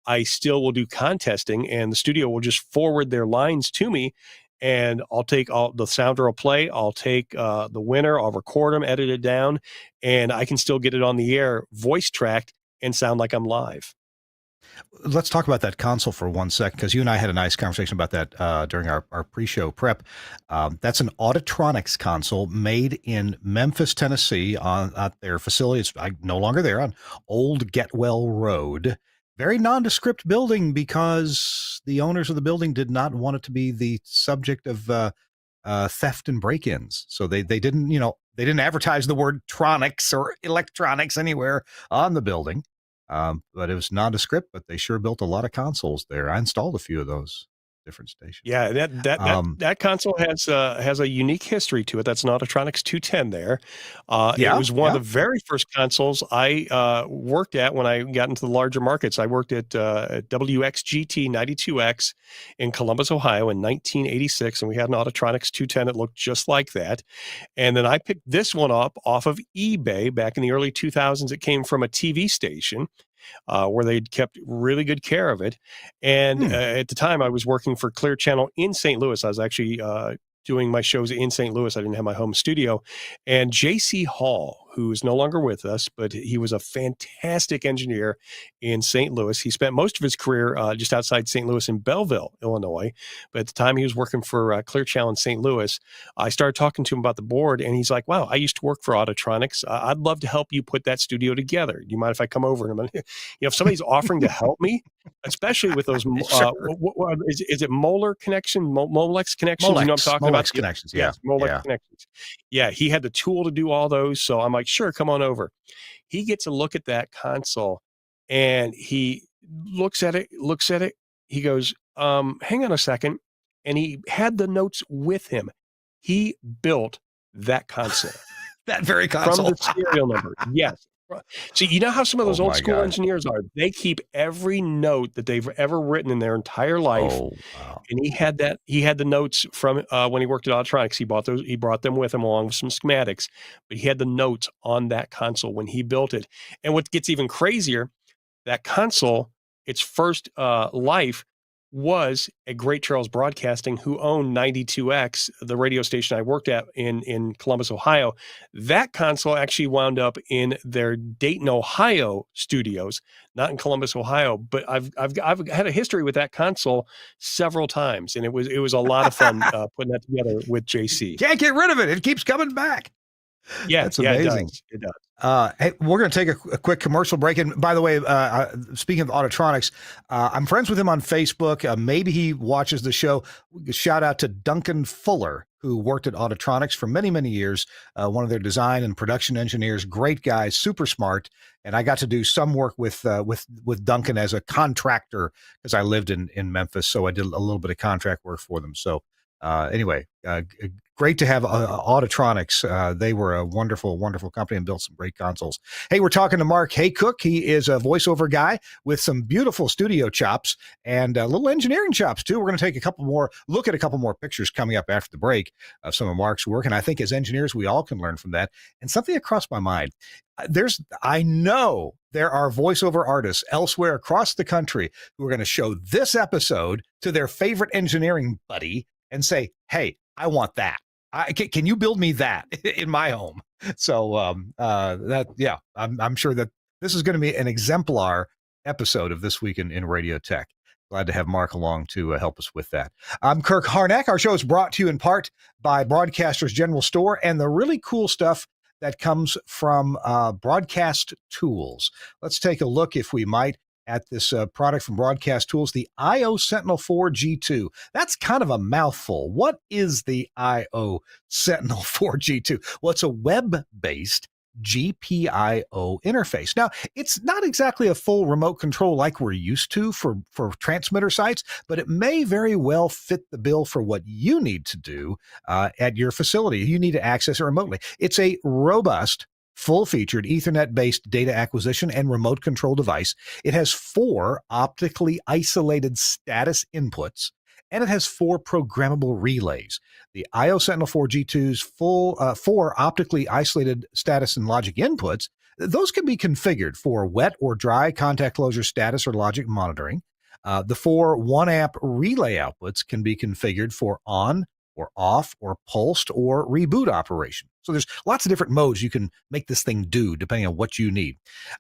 [SPEAKER 2] I still will do contesting, and the studio will just forward their lines to me, and I'll take all the sounder will play. I'll take the winner, I'll record them, edit it down, and I can still get it on the air, voice tracked, and sound like I'm live.
[SPEAKER 1] Let's talk about that console for 1 second, because you and I had a nice conversation about that during our pre-show prep. That's an Auditronics console made in Memphis, Tennessee, on at their facility. It's no longer there, on Old Getwell Road. Very nondescript building, because the owners of the building did not want it to be the subject of theft and break-ins. So they didn't, they didn't advertise the word tronics or electronics anywhere on the building. But it was nondescript, but they sure built a lot of consoles there. I installed a few of those different stations.
[SPEAKER 2] Yeah, that console has a unique history to it. That's an Auditronics 210 there. It was one of the very first consoles I worked at when I got into the larger markets. I worked at WXGT 92X in Columbus, Ohio in 1986, and we had an Auditronics 210 that looked just like that. And then I picked this one up off of eBay back in the early 2000s. It came from a TV station. Where they'd kept really good care of it. And at the time, I was working for Clear Channel in St. Louis. I was actually doing my shows in St. Louis. I didn't have my home studio. And J.C. Hall, who is no longer with us, but he was a fantastic engineer in St. Louis. He spent most of his career just outside St. Louis in Belleville, Illinois. But at the time he was working for Clear Channel in St. Louis, I started talking to him about the board, and he's like, wow, I used to work for Auditronics. I'd love to help you put that studio together. Do you mind if I come over? And I'm like, if somebody's offering to help me, especially with those,
[SPEAKER 1] sure.
[SPEAKER 2] Is it Molex connections?
[SPEAKER 1] Molex,
[SPEAKER 2] you know what I'm talking about?
[SPEAKER 1] Connections, yeah.
[SPEAKER 2] Yes, Molex connections. Yeah, he had the tool to do all those. So I'm like, sure, come on over. He gets a look at that console, and he looks at it. He goes, hang on a second. And he had the notes with him. He built that console.
[SPEAKER 1] That very console.
[SPEAKER 2] From the serial number. Yes. So you know how some of those old school engineers are? They keep every note that they've ever written in their entire life.
[SPEAKER 1] Oh, wow.
[SPEAKER 2] And he had the notes from when he worked at Auditronics. He brought them with him along with some schematics, but he had the notes on that console when he built it. And what gets even crazier, that console, its first life was at Great Charles Broadcasting, who owned 92X, the radio station I worked at in Columbus, Ohio. That console actually wound up in their Dayton, Ohio studios, not in Columbus, Ohio. But I've had a history with that console several times, and it was a lot of fun putting that together with JC.
[SPEAKER 1] Can't get rid of it. It keeps coming back.
[SPEAKER 2] Yeah,
[SPEAKER 1] that's amazing.
[SPEAKER 2] It does.
[SPEAKER 1] Hey, we're going to take a quick commercial break. And by the way, speaking of Auditronics, I'm friends with him on Facebook. Maybe he watches the show. Shout out to Duncan Fuller, who worked at Auditronics for many, many years. One of their design and production engineers. Great guy, super smart. And I got to do some work with Duncan as a contractor, because I lived in Memphis. So I did a little bit of contract work for them. So anyway, great to have Auditronics. They were a wonderful, wonderful company and built some great consoles. Hey, we're talking to Mark Haycook. He is a voiceover guy with some beautiful studio chops and little engineering chops too. We're going to take look at a couple more pictures coming up after the break of some of Mark's work. And I think as engineers, we all can learn from that. And something that crossed my mind, I know there are voiceover artists elsewhere across the country who are going to show this episode to their favorite engineering buddy and say, hey, I want that. Can you build me that in my home? So I'm sure that this is going to be an exemplar episode of This Week in Radio Tech. Glad to have Mark along to help us with that. I'm Kirk Harnack. Our show is brought to you in part by Broadcasters General Store and the really cool stuff that comes from Broadcast Tools. Let's take a look, if we might, at this product from Broadcast Tools, the IO Sentinel 4 G2. That's kind of a mouthful. What is the IO Sentinel 4 G2? Well, it's a web-based GPIO interface. Now, it's not exactly a full remote control like we're used to for transmitter sites, but it may very well fit the bill for what you need to do at your facility. You need to access it remotely. It's a robust, full-featured Ethernet-based data acquisition and remote control device. It has 4 optically isolated status inputs, and it has 4 programmable relays. The IO Sentinel 4 G2's 4 optically isolated status and logic inputs, those can be configured for wet or dry contact closure status or logic monitoring. The 4 1-amp relay outputs can be configured for on or off or pulsed or reboot operation. So there's lots of different modes you can make this thing do depending on what you need.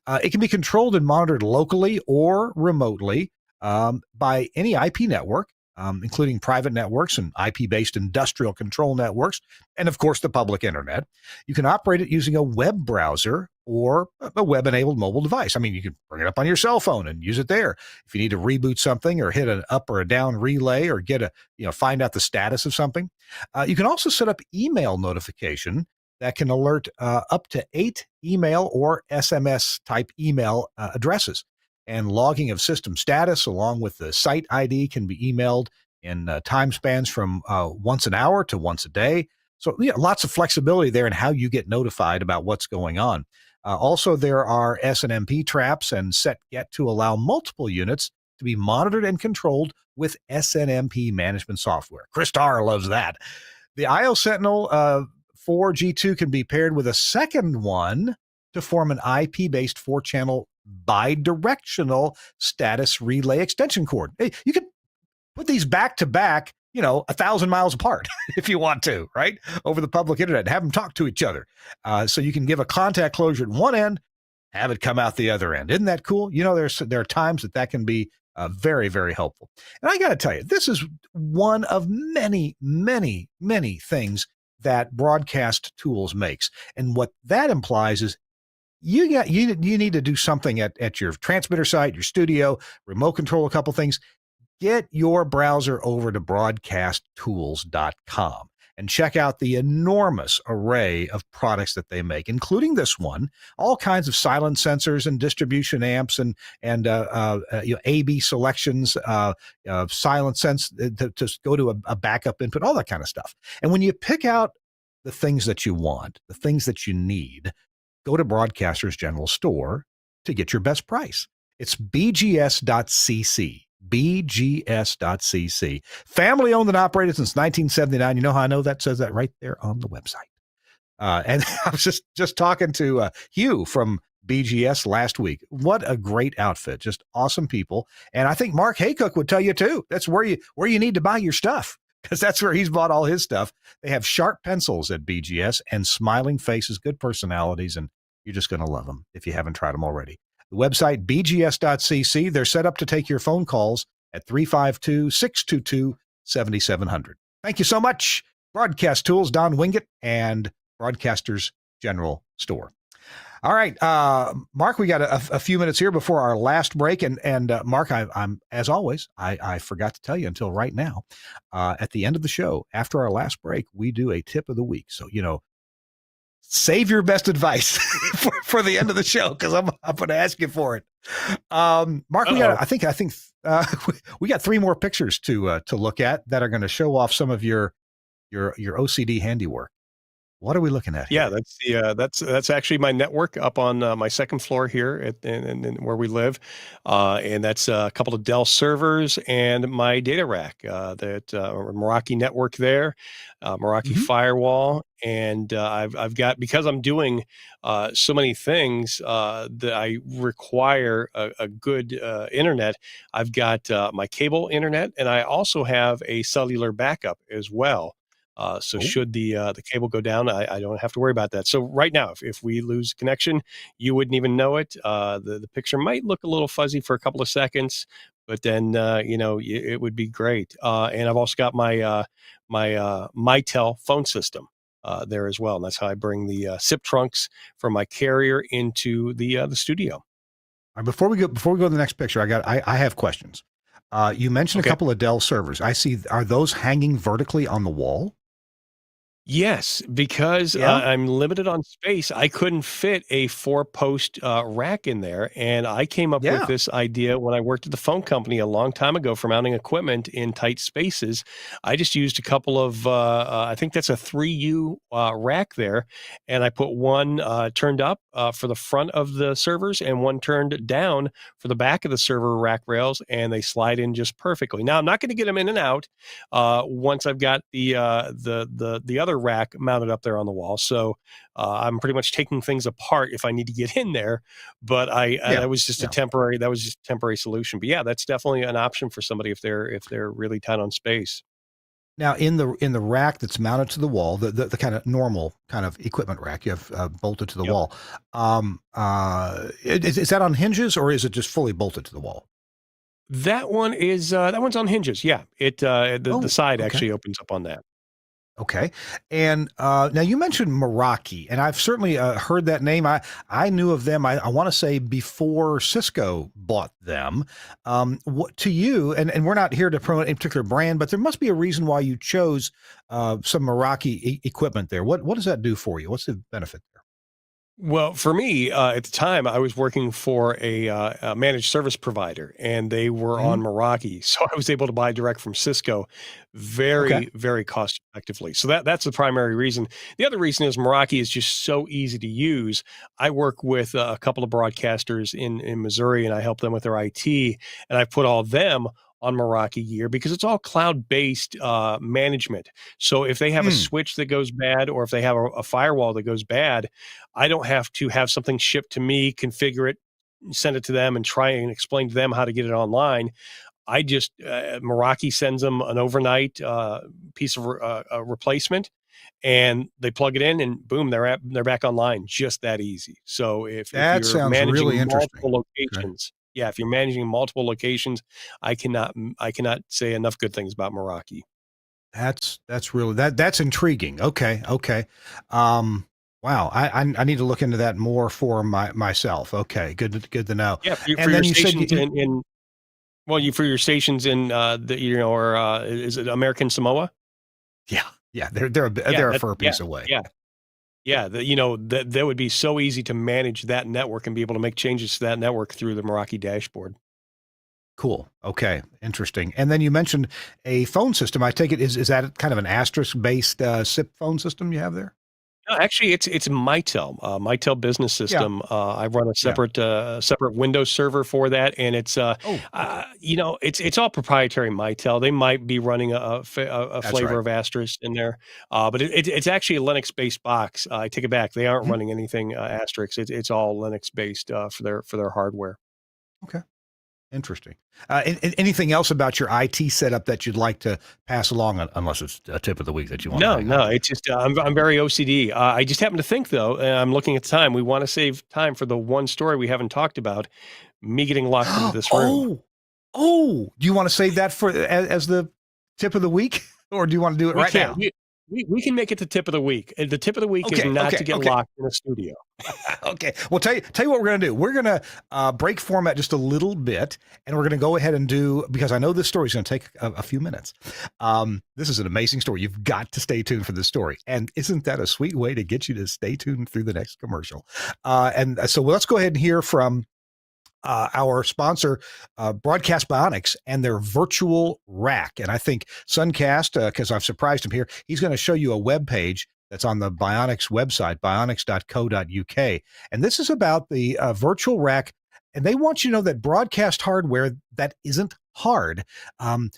[SPEAKER 1] It can be controlled and monitored locally or remotely by any IP network, including private networks and IP-based industrial control networks, and of course the public internet. You can operate it using a web browser or a web-enabled mobile device. I mean, you can bring it up on your cell phone and use it there. If you need to reboot something or hit an up or a down relay or get find out the status of something. You can also set up email notification that can alert up to 8 email or SMS type email addresses. And logging of system status along with the site ID can be emailed in time spans from once an hour to once a day. So lots of flexibility there in how you get notified about what's going on. Also, there are SNMP traps and set get to allow multiple units to be monitored and controlled with SNMP management software. Chris Tarr loves that. The IO Sentinel 4G2 can be paired with a second one to form an IP-based 4-channel bidirectional status relay extension cord. Hey, you could put these back to back, 1,000 miles apart if you want to, right? Over the public internet, and have them talk to each other. So you can give a contact closure at one end, have it come out the other end. Isn't that cool? There are times that can be very, very helpful. And I got to tell you, this is one of many, many, many things that Broadcast Tools makes. And what that implies is you need to do something at your transmitter site, your studio, remote control a couple things. Get your browser over to broadcasttools.com and check out the enormous array of products that they make, including this one, all kinds of silent sensors and distribution amps and AB selections, silent sense to go to a backup input, all that kind of stuff. And when you pick out the things that you want, the things that you need, go to Broadcaster's General Store to get your best price. It's bgs.cc. bgs.cc. Family owned and operated since 1979. You know how I know that? Says that right there on the website. And I was just talking to Hugh from BGS last week. What a great outfit. Just awesome people. And I think Mark Haycock would tell you too. That's where you need to buy your stuff, because that's where he's bought all his stuff. They have sharp pencils at BGS and smiling faces, good personalities, and you're just going to love them if you haven't tried them already. The website, bgs.cc. They're set up to take your phone calls at 352-622-7700. Thank you so much. Broadcast Tools, Don Wingett, and Broadcasters General Store. All right, Mark, we got a few minutes here before our last break. And Mark, I'm as always, I forgot to tell you until right now, at the end of the show, after our last break, we do a tip of the week. So, save your best advice for the end of the show, because I'm going to ask you for it. Mark, we got we got 3 more pictures to look at that are going to show off some of your OCD handiwork. What are we looking at here?
[SPEAKER 2] Yeah, that's actually my network up on my second floor here in where we live, and that's a couple of Dell servers and my data rack. That Meraki network there, Meraki firewall, and I've got, because I'm doing so many things that I require a good internet. I've got my cable internet, and I also have a cellular backup as well. So should the cable go down, I don't have to worry about that. So right now, if we lose connection, you wouldn't even know it. The picture might look a little fuzzy for a couple of seconds, but then it would be great. And I've also got my Mitel phone system there as well, and that's how I bring the SIP trunks from my carrier into the studio.
[SPEAKER 1] All right, before we go to the next picture, I have questions. You mentioned a couple of Dell servers. I see. Are those hanging vertically on the wall?
[SPEAKER 2] Yes, because I'm limited on space. I couldn't fit a 4-post rack in there, and I came up with this idea when I worked at the phone company a long time ago for mounting equipment in tight spaces. I just used a couple of, I think that's a 3U rack there, and I put one turned up for the front of the servers and one turned down for the back of the server rack rails, and they slide in just perfectly. Now, I'm not going to get them in and out once I've got the other another rack mounted up there on the wall. So I'm pretty much taking things apart if I need to get in there. But
[SPEAKER 1] Yeah.
[SPEAKER 2] that was just a
[SPEAKER 1] Yeah.
[SPEAKER 2] temporary solution. But yeah, that's definitely an option for somebody if they're really tight on space.
[SPEAKER 1] Now, in the rack that's mounted to the wall, the kind of normal kind of equipment rack you have bolted to the
[SPEAKER 2] Yep.
[SPEAKER 1] wall, is that on hinges or is it just fully bolted to the wall?
[SPEAKER 2] That one's on hinges. Yeah, the
[SPEAKER 1] Oh,
[SPEAKER 2] side
[SPEAKER 1] okay.
[SPEAKER 2] actually opens up on that.
[SPEAKER 1] Okay. And now you mentioned Meraki, and I've certainly heard that name. I knew of them. I want to say before Cisco bought them. What to you? And we're not here to promote a particular brand, but there must be a reason why you chose some Meraki equipment there. What does that do for you? What's the benefit there?
[SPEAKER 2] Well, for me, at the time, I was working for a managed service provider, and they were
[SPEAKER 1] Hmm.
[SPEAKER 2] on Meraki, so I was able to buy direct from Cisco,
[SPEAKER 1] Okay.
[SPEAKER 2] very, very cost effectively. So that's the primary reason. The other reason is Meraki is just so easy to use. I work with a couple of broadcasters in Missouri, and I help them with their IT, and I put all of them on Meraki gear because it's all cloud based management. So if they have a
[SPEAKER 1] Mm,
[SPEAKER 2] switch that goes bad, or if they have a firewall that goes bad, I don't have to have something shipped to me, configure it, send it to them, and try and explain to them how to get it online. I just Meraki sends them an overnight piece of a replacement, and they plug it in, and boom, they're back online. Just that easy. So if
[SPEAKER 1] that
[SPEAKER 2] you're
[SPEAKER 1] sounds really
[SPEAKER 2] managing
[SPEAKER 1] interesting.
[SPEAKER 2] multiple
[SPEAKER 1] Okay.
[SPEAKER 2] locations, yeah, if you're managing multiple locations, I cannot say enough good things about Meraki.
[SPEAKER 1] That's really that's intriguing. Okay, okay. Um, wow, I need to look into that more for myself. Okay, good to know.
[SPEAKER 2] Yeah, for
[SPEAKER 1] And
[SPEAKER 2] your
[SPEAKER 1] then you said
[SPEAKER 2] stations in well, you for your stations in the or is it American Samoa?
[SPEAKER 1] yeah, yeah, they're a fur
[SPEAKER 2] Yeah,
[SPEAKER 1] piece away.
[SPEAKER 2] yeah, yeah. That would be so easy to manage that network and be able to make changes to that network through the Meraki dashboard.
[SPEAKER 1] Cool. Okay, interesting. And then you mentioned a phone system. I take it is that kind of an asterisk based SIP phone system you have there?
[SPEAKER 2] No, actually, it's Mitel, Mitel Business
[SPEAKER 1] Yeah,
[SPEAKER 2] System. I run a
[SPEAKER 1] yeah.
[SPEAKER 2] separate Windows server for that, and
[SPEAKER 1] Oh, okay.
[SPEAKER 2] it's all proprietary Mitel. They might be running a
[SPEAKER 1] That's
[SPEAKER 2] flavor
[SPEAKER 1] right.
[SPEAKER 2] of Asterisk in there, but it's actually a Linux-based box. I take it back. They aren't
[SPEAKER 1] Mhm.
[SPEAKER 2] running anything Asterisk. It's all Linux-based for their hardware.
[SPEAKER 1] Okay. Interesting. Anything else about your IT setup that you'd like to pass along, unless it's a tip of the week that you want to
[SPEAKER 2] No,
[SPEAKER 1] hang on
[SPEAKER 2] no,
[SPEAKER 1] to?
[SPEAKER 2] it's just, I'm very OCD. I just happen to think though, I'm looking at the time, we wanna save time for the one story we haven't talked about, me getting locked into this room.
[SPEAKER 1] Oh, oh, do you want to save that for as the tip of the week, or do you want to do it
[SPEAKER 2] We
[SPEAKER 1] right
[SPEAKER 2] can't.
[SPEAKER 1] now?
[SPEAKER 2] We can make it the tip of the week, and the tip of the week is
[SPEAKER 1] Okay,
[SPEAKER 2] not
[SPEAKER 1] okay,
[SPEAKER 2] to get
[SPEAKER 1] okay,
[SPEAKER 2] locked in a studio.
[SPEAKER 1] okay. Well, tell you what we're gonna do. We're gonna break format just a little bit, and we're gonna go ahead and do because I know this story is gonna take a few minutes. This is an amazing story. You've got to stay tuned for this story, and isn't that a sweet way to get you to stay tuned through the next commercial? And so let's go ahead and hear from our sponsor, Broadcast Bionics, and their virtual rack. And I think Suncast, because I've surprised him here, he's going to show you a web page that's on the Bionics website, bionics.co.uk. And this is about the virtual rack. And they want you to know that broadcast hardware that isn't hard. Um,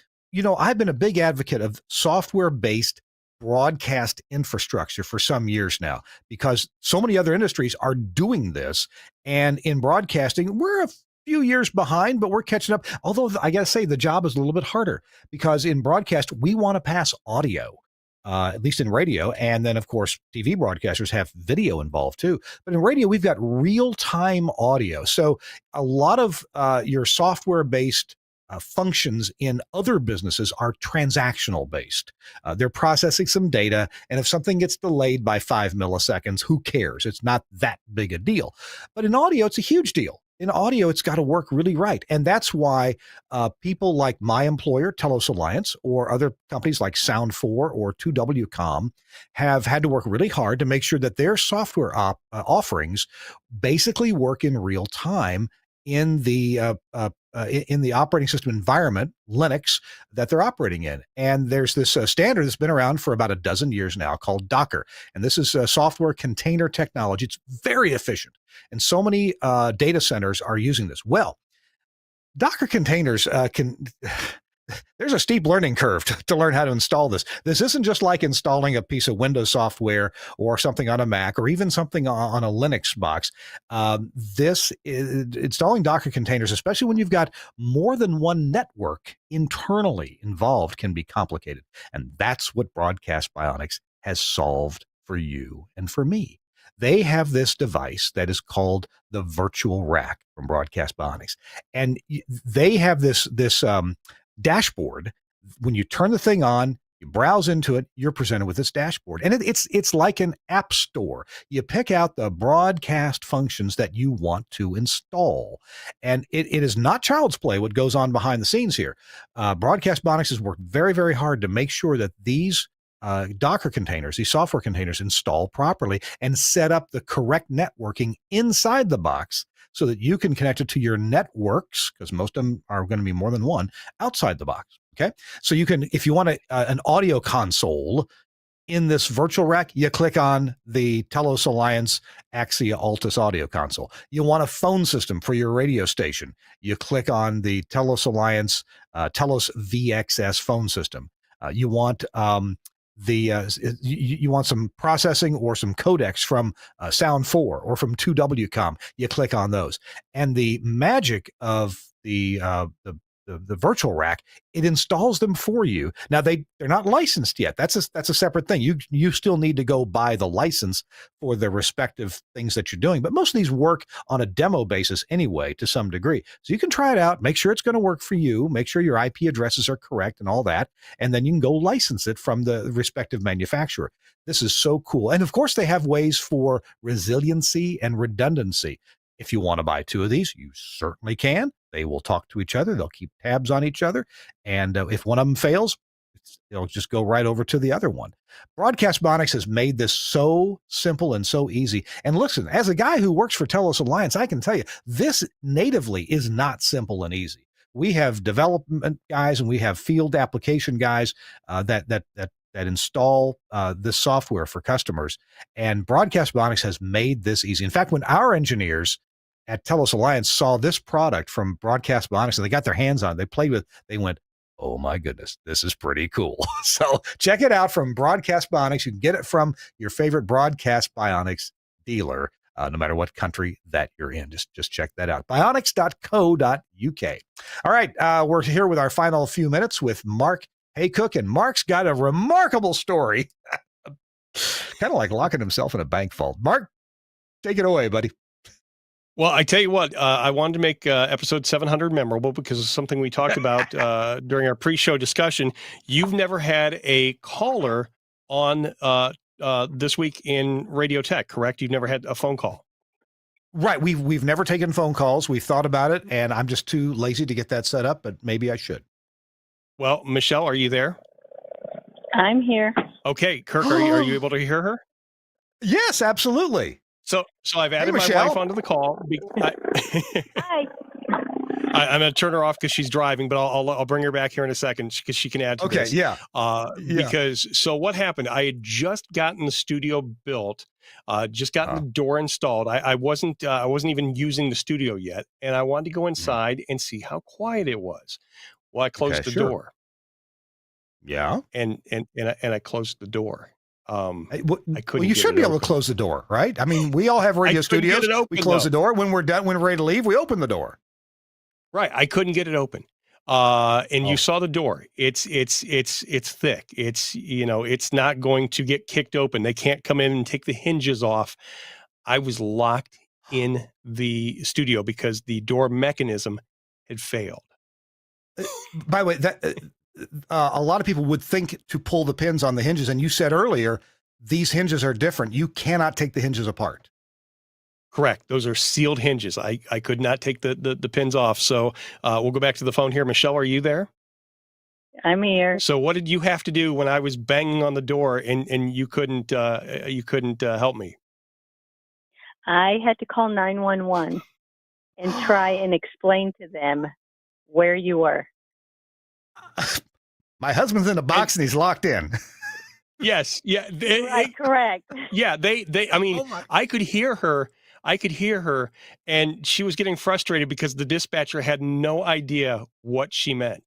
[SPEAKER 1] I've been a big advocate of software based broadcast infrastructure for some years now because so many other industries are doing this, and in broadcasting, we're a few years behind, but we're catching up. Although I got to say, the job is a little bit harder because in broadcast, we want to pass audio, at least in radio. And then, of course, TV broadcasters have video involved too. But in radio, we've got real time audio. So a lot of your software based functions in other businesses are transactional based. They're processing some data, and if something gets delayed by 5 milliseconds, who cares? It's not that big a deal. But in audio, it's a huge deal. In audio, it's got to work really right. And that's why people like my employer, Telos Alliance, or other companies like Sound4 or 2WCom have had to work really hard to make sure that their software offerings basically work in real time in the operating system environment, Linux, that they're operating in. And there's this standard that's been around for about a dozen years now called Docker. And this is software container technology. It's very efficient. And so many data centers are using this. Well, Docker containers can there's a steep learning curve to learn how to install this. This isn't just like installing a piece of Windows software or something on a Mac or even something on a Linux box. This is, installing Docker containers, especially when you've got more than one network internally involved, can be complicated. And that's what Broadcast Bionics has solved for you and for me. They have this device that is called the virtual rack from Broadcast Bionics, and they have this dashboard. When you turn the thing on, you browse into it, you're presented with this dashboard, and it's like an app store. You pick out the broadcast functions that you want to install, and it is not child's play what goes on behind the scenes here. Broadcast Bionics has worked very, very hard to make sure that these Docker containers, these software containers, install properly and set up the correct networking inside the box so that you can connect it to your networks, because most of them are going to be more than one, outside the box. Okay. So you can, if you want an audio console in this virtual rack, you click on the Telos Alliance Axia Altus audio console. You want a phone system for your radio station, you click on the Telos Alliance Telos VXS phone system. You want you want some processing or some codecs from Sound 4 or from 2WCOM. You click on those, and the magic of the virtual rack, it installs them for you. Now they're not licensed yet. That's a separate thing. You still need to go buy the license for the respective things that you're doing. But most of these work on a demo basis anyway, to some degree. So you can try it out, make sure it's going to work for you, make sure your IP addresses are correct and all that, and then you can go license it from the respective manufacturer. This is so cool. And of course, they have ways for resiliency and redundancy. If you want to buy two of these, you certainly can. They will talk to each other. They'll keep tabs on each other. And if one of them fails, it'll just go right over to the other one. Broadcast Bionics has made this so simple and so easy. And listen, as a guy who works for Telos Alliance, I can tell you, this natively is not simple and easy. We have development guys and we have field application guys that install this software for customers. And Broadcast Bionics has made this easy. In fact, when our engineers at Telos Alliance saw this product from Broadcast Bionics and they got their hands on it, they played with, they went, oh my goodness, this is pretty cool. So check it out from Broadcast Bionics. You can get it from your favorite Broadcast Bionics dealer, no matter what country that you're in. Just check that out. Bionics.co.uk. All right, we're here with our final few minutes with Mark Haycock, and Mark's got a remarkable story. Kind of like locking himself in a bank vault. Mark, take it away, buddy.
[SPEAKER 2] Well, I tell you what, I wanted to make episode 700 memorable because it's something we talked about during our pre-show discussion. You've never had a caller on this week in Radio Tech, correct? You've never had a phone call.
[SPEAKER 1] Right. We've never taken phone calls. We've thought about it, and I'm just too lazy to get that set up, but maybe I should.
[SPEAKER 2] Well, Michelle, are you there?
[SPEAKER 3] I'm here.
[SPEAKER 2] Okay, Kirk, are you able to hear her?
[SPEAKER 1] Yes, absolutely.
[SPEAKER 2] So I've added my wife onto the call.
[SPEAKER 3] Hi.
[SPEAKER 2] I'm going to turn her off because she's driving, but I'll bring her back here in a second because she can add to this.
[SPEAKER 1] Yeah.
[SPEAKER 2] Because so what happened? I had just gotten the studio built, just gotten the door installed. I wasn't even using the studio yet, and I wanted to go inside and see how quiet it was. Well, I closed the door.
[SPEAKER 1] Yeah.
[SPEAKER 2] And I closed the door. I couldn't.
[SPEAKER 1] Well, you should be able to close the door, right? I mean, we all have radio studios. We close the door when we're done. When we're ready to leave, we open the door.
[SPEAKER 2] Right. I couldn't get it open. And you saw the door. It's thick. It's, it's not going to get kicked open. They can't come in and take the hinges off. I was locked in the studio because the door mechanism had failed.
[SPEAKER 1] By the way, that a lot of people would think to pull the pins on the hinges. And you said earlier, these hinges are different. You cannot take the hinges apart.
[SPEAKER 2] Correct. Those are sealed hinges. I could not take the pins off. So we'll go back to the phone here. Michelle, are you there?
[SPEAKER 3] I'm here.
[SPEAKER 2] So what did you have to do when I was banging on the door and you couldn't help me?
[SPEAKER 3] I had to call 911 and try and explain to them where you were.
[SPEAKER 1] My husband's in a box and he's locked in.
[SPEAKER 2] Yes. Yeah.
[SPEAKER 3] Right, correct.
[SPEAKER 2] Yeah. I mean, I could hear her. And she was getting frustrated because the dispatcher had no idea what she meant.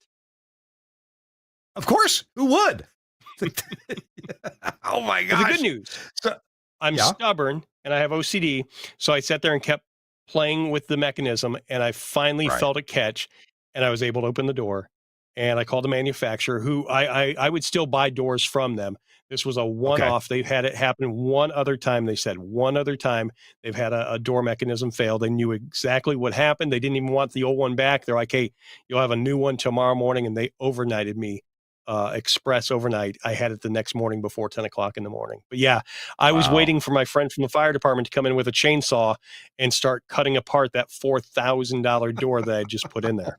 [SPEAKER 1] Of course, who would? Oh my
[SPEAKER 2] But the
[SPEAKER 1] gosh!
[SPEAKER 2] good news,
[SPEAKER 1] So,
[SPEAKER 2] I'm
[SPEAKER 1] yeah,
[SPEAKER 2] stubborn and I have OCD, so I sat there and kept playing with the mechanism, and I finally
[SPEAKER 1] right.
[SPEAKER 2] felt it catch, and I was able to open the door. And I called the manufacturer, who I would still buy doors from them. This was a
[SPEAKER 1] Okay.
[SPEAKER 2] one-off. They've had it happen one other time. They said one other time they've had a door mechanism fail. They knew exactly what happened. They didn't even want the old one back. They're like, "Hey, you'll have a new one tomorrow morning," and they overnighted me. Express overnight. I had it the next morning before 10 o'clock in the morning. But yeah, I was
[SPEAKER 1] Wow.
[SPEAKER 2] waiting for my friend from the fire department to come in with a chainsaw and start cutting apart that $4,000 door that I just put in there.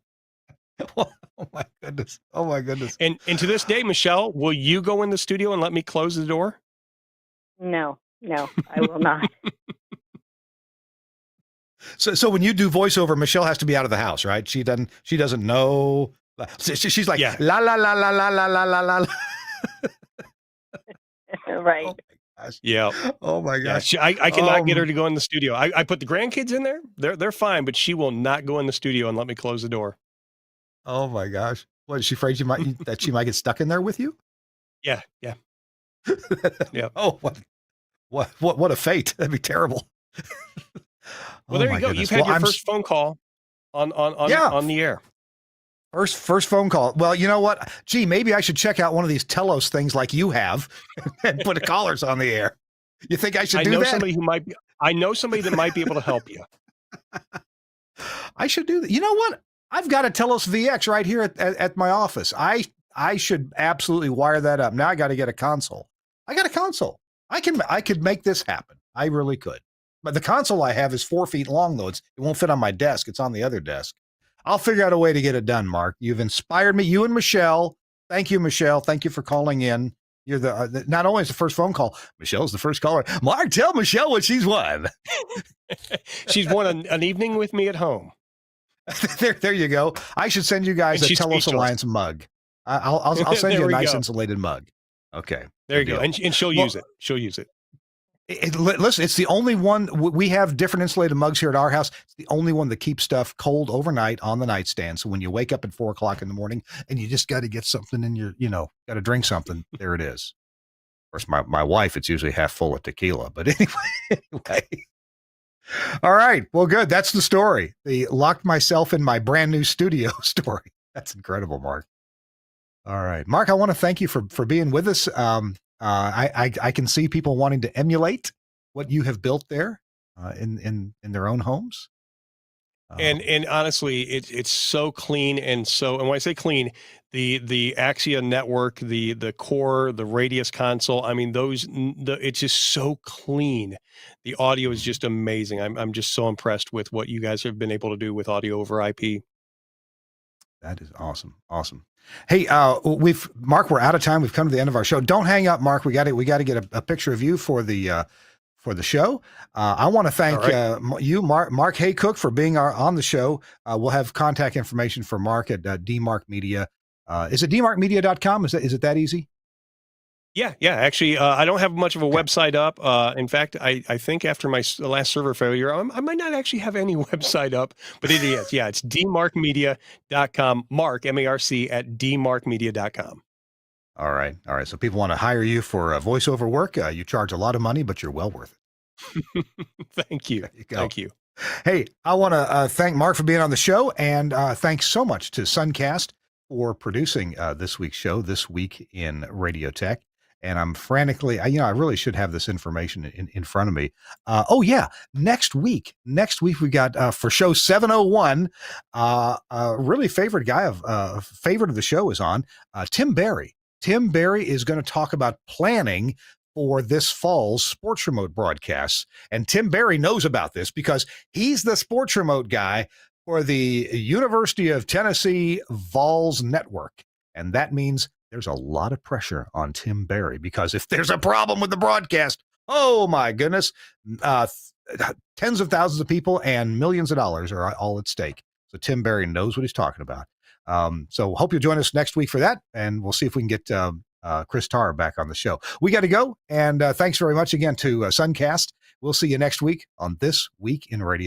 [SPEAKER 1] Oh my goodness. Oh my goodness.
[SPEAKER 2] And to this day, Michelle, will you go in the studio and let me close the door?
[SPEAKER 3] No, I will not.
[SPEAKER 1] So when you do voiceover, Michelle has to be out of the house, right? She doesn't know. She's like
[SPEAKER 2] Yeah.
[SPEAKER 1] la la la la la la la la la.
[SPEAKER 3] Right.
[SPEAKER 1] Oh my gosh.
[SPEAKER 2] Yeah.
[SPEAKER 1] Oh my
[SPEAKER 2] Yeah.
[SPEAKER 1] gosh.
[SPEAKER 2] I cannot get her to go in the studio. I put the grandkids in there. They're fine, but she will not go in the studio and let me close the door.
[SPEAKER 1] Oh my gosh. What is she afraid that she might get stuck in there with you?
[SPEAKER 2] Yeah. Yeah. Yeah.
[SPEAKER 1] Oh what a fate. That'd be terrible.
[SPEAKER 2] Well,
[SPEAKER 1] Oh
[SPEAKER 2] there
[SPEAKER 1] my
[SPEAKER 2] you go.
[SPEAKER 1] goodness.
[SPEAKER 2] You've had
[SPEAKER 1] Well,
[SPEAKER 2] your first phone call
[SPEAKER 1] yeah.
[SPEAKER 2] on the air.
[SPEAKER 1] First phone call. Well, you know what? Gee, maybe I should check out one of these Telos things like you have and put callers on the air. You think I should
[SPEAKER 2] I
[SPEAKER 1] do
[SPEAKER 2] know
[SPEAKER 1] that?
[SPEAKER 2] somebody who might be. I know somebody that might be able to help you.
[SPEAKER 1] I should do that. You know what? I've got a Telos VX right here at my office. I should absolutely wire that up. Now I got to get a console. I got a console. I could make this happen. I really could. But the console I have is 4 feet long, though. It won't fit on my desk. It's on the other desk. I'll figure out a way to get it done, Mark. You've inspired me. You and Michelle. Thank you, Michelle. Thank you for calling in. You're the not only is the first phone call, Michelle's the first caller. Mark, tell Michelle what she's won.
[SPEAKER 2] She's won an evening with me at home.
[SPEAKER 1] There you go. I should send you guys
[SPEAKER 2] And
[SPEAKER 1] a
[SPEAKER 2] she's
[SPEAKER 1] Telos
[SPEAKER 2] speechless.
[SPEAKER 1] Alliance mug. I'll send
[SPEAKER 2] There
[SPEAKER 1] you a
[SPEAKER 2] we
[SPEAKER 1] nice
[SPEAKER 2] go.
[SPEAKER 1] insulated mug. Okay.
[SPEAKER 2] There you
[SPEAKER 1] good
[SPEAKER 2] go.
[SPEAKER 1] deal.
[SPEAKER 2] And she'll
[SPEAKER 1] Well,
[SPEAKER 2] use it. She'll use it.
[SPEAKER 1] Listen, it's the only one. We have different insulated mugs here at our house. It's the only one that keeps stuff cold overnight on the nightstand. So when you wake up at 4 o'clock in the morning and you just got to get something in your, got to drink something, there it is. Of course, my wife, it's usually half full of tequila. But anyway. All right. Well, good. That's the story. The locked myself in my brand new studio story. That's incredible, Mark. All right, Mark, I want to thank you for being with us. I can see people wanting to emulate what you have built there in their own homes.
[SPEAKER 2] And honestly, it's so clean and when I say clean, the Axia network, the core, the Radius console, I mean it's just so clean. The audio is just amazing. I'm just so impressed with what you guys have been able to do with audio over IP.
[SPEAKER 1] That is awesome. Awesome. Hey, Mark, we're out of time. We've come to the end of our show. Don't hang up, Mark. We got to get a picture of you for the show. I want to thank you, Mark Haycook, for being on the show. We'll have contact information for Mark at DMark Media. Is it dmarkmedia.com? Is it that easy?
[SPEAKER 2] Yeah. Actually, I don't have much of a website up. In fact, I think after my last server failure, I might not actually have any website up, but it is. Yeah, it's dmarkmedia.com. Mark, M-A-R-C, at dmarkmedia.com.
[SPEAKER 1] All right. So people want to hire you for voiceover work. You charge a lot of money, but you're well worth
[SPEAKER 2] it. Thank you.
[SPEAKER 1] There you go.
[SPEAKER 2] Thank you.
[SPEAKER 1] Hey, I want to thank Mark for being on the show, and thanks so much to Suncast for producing this week's show, This Week in Radio Tech. And I'm frantically, I really should have this information in front of me. Next week we got for show 701, a really favorite guy favorite of the show is on, Tim Barry. Tim Barry is going to talk about planning for this fall's sports remote broadcasts. And Tim Barry knows about this because he's the sports remote guy for the University of Tennessee Vols Network. And that means there's a lot of pressure on Tim Barry because if there's a problem with the broadcast, oh my goodness, tens of thousands of people and millions of dollars are all at stake. So Tim Barry knows what he's talking about. So hope you'll join us next week for that. And we'll see if we can get Chris Tarr back on the show. We got to go. And thanks very much again to Suncast. We'll see you next week on This Week in Radio.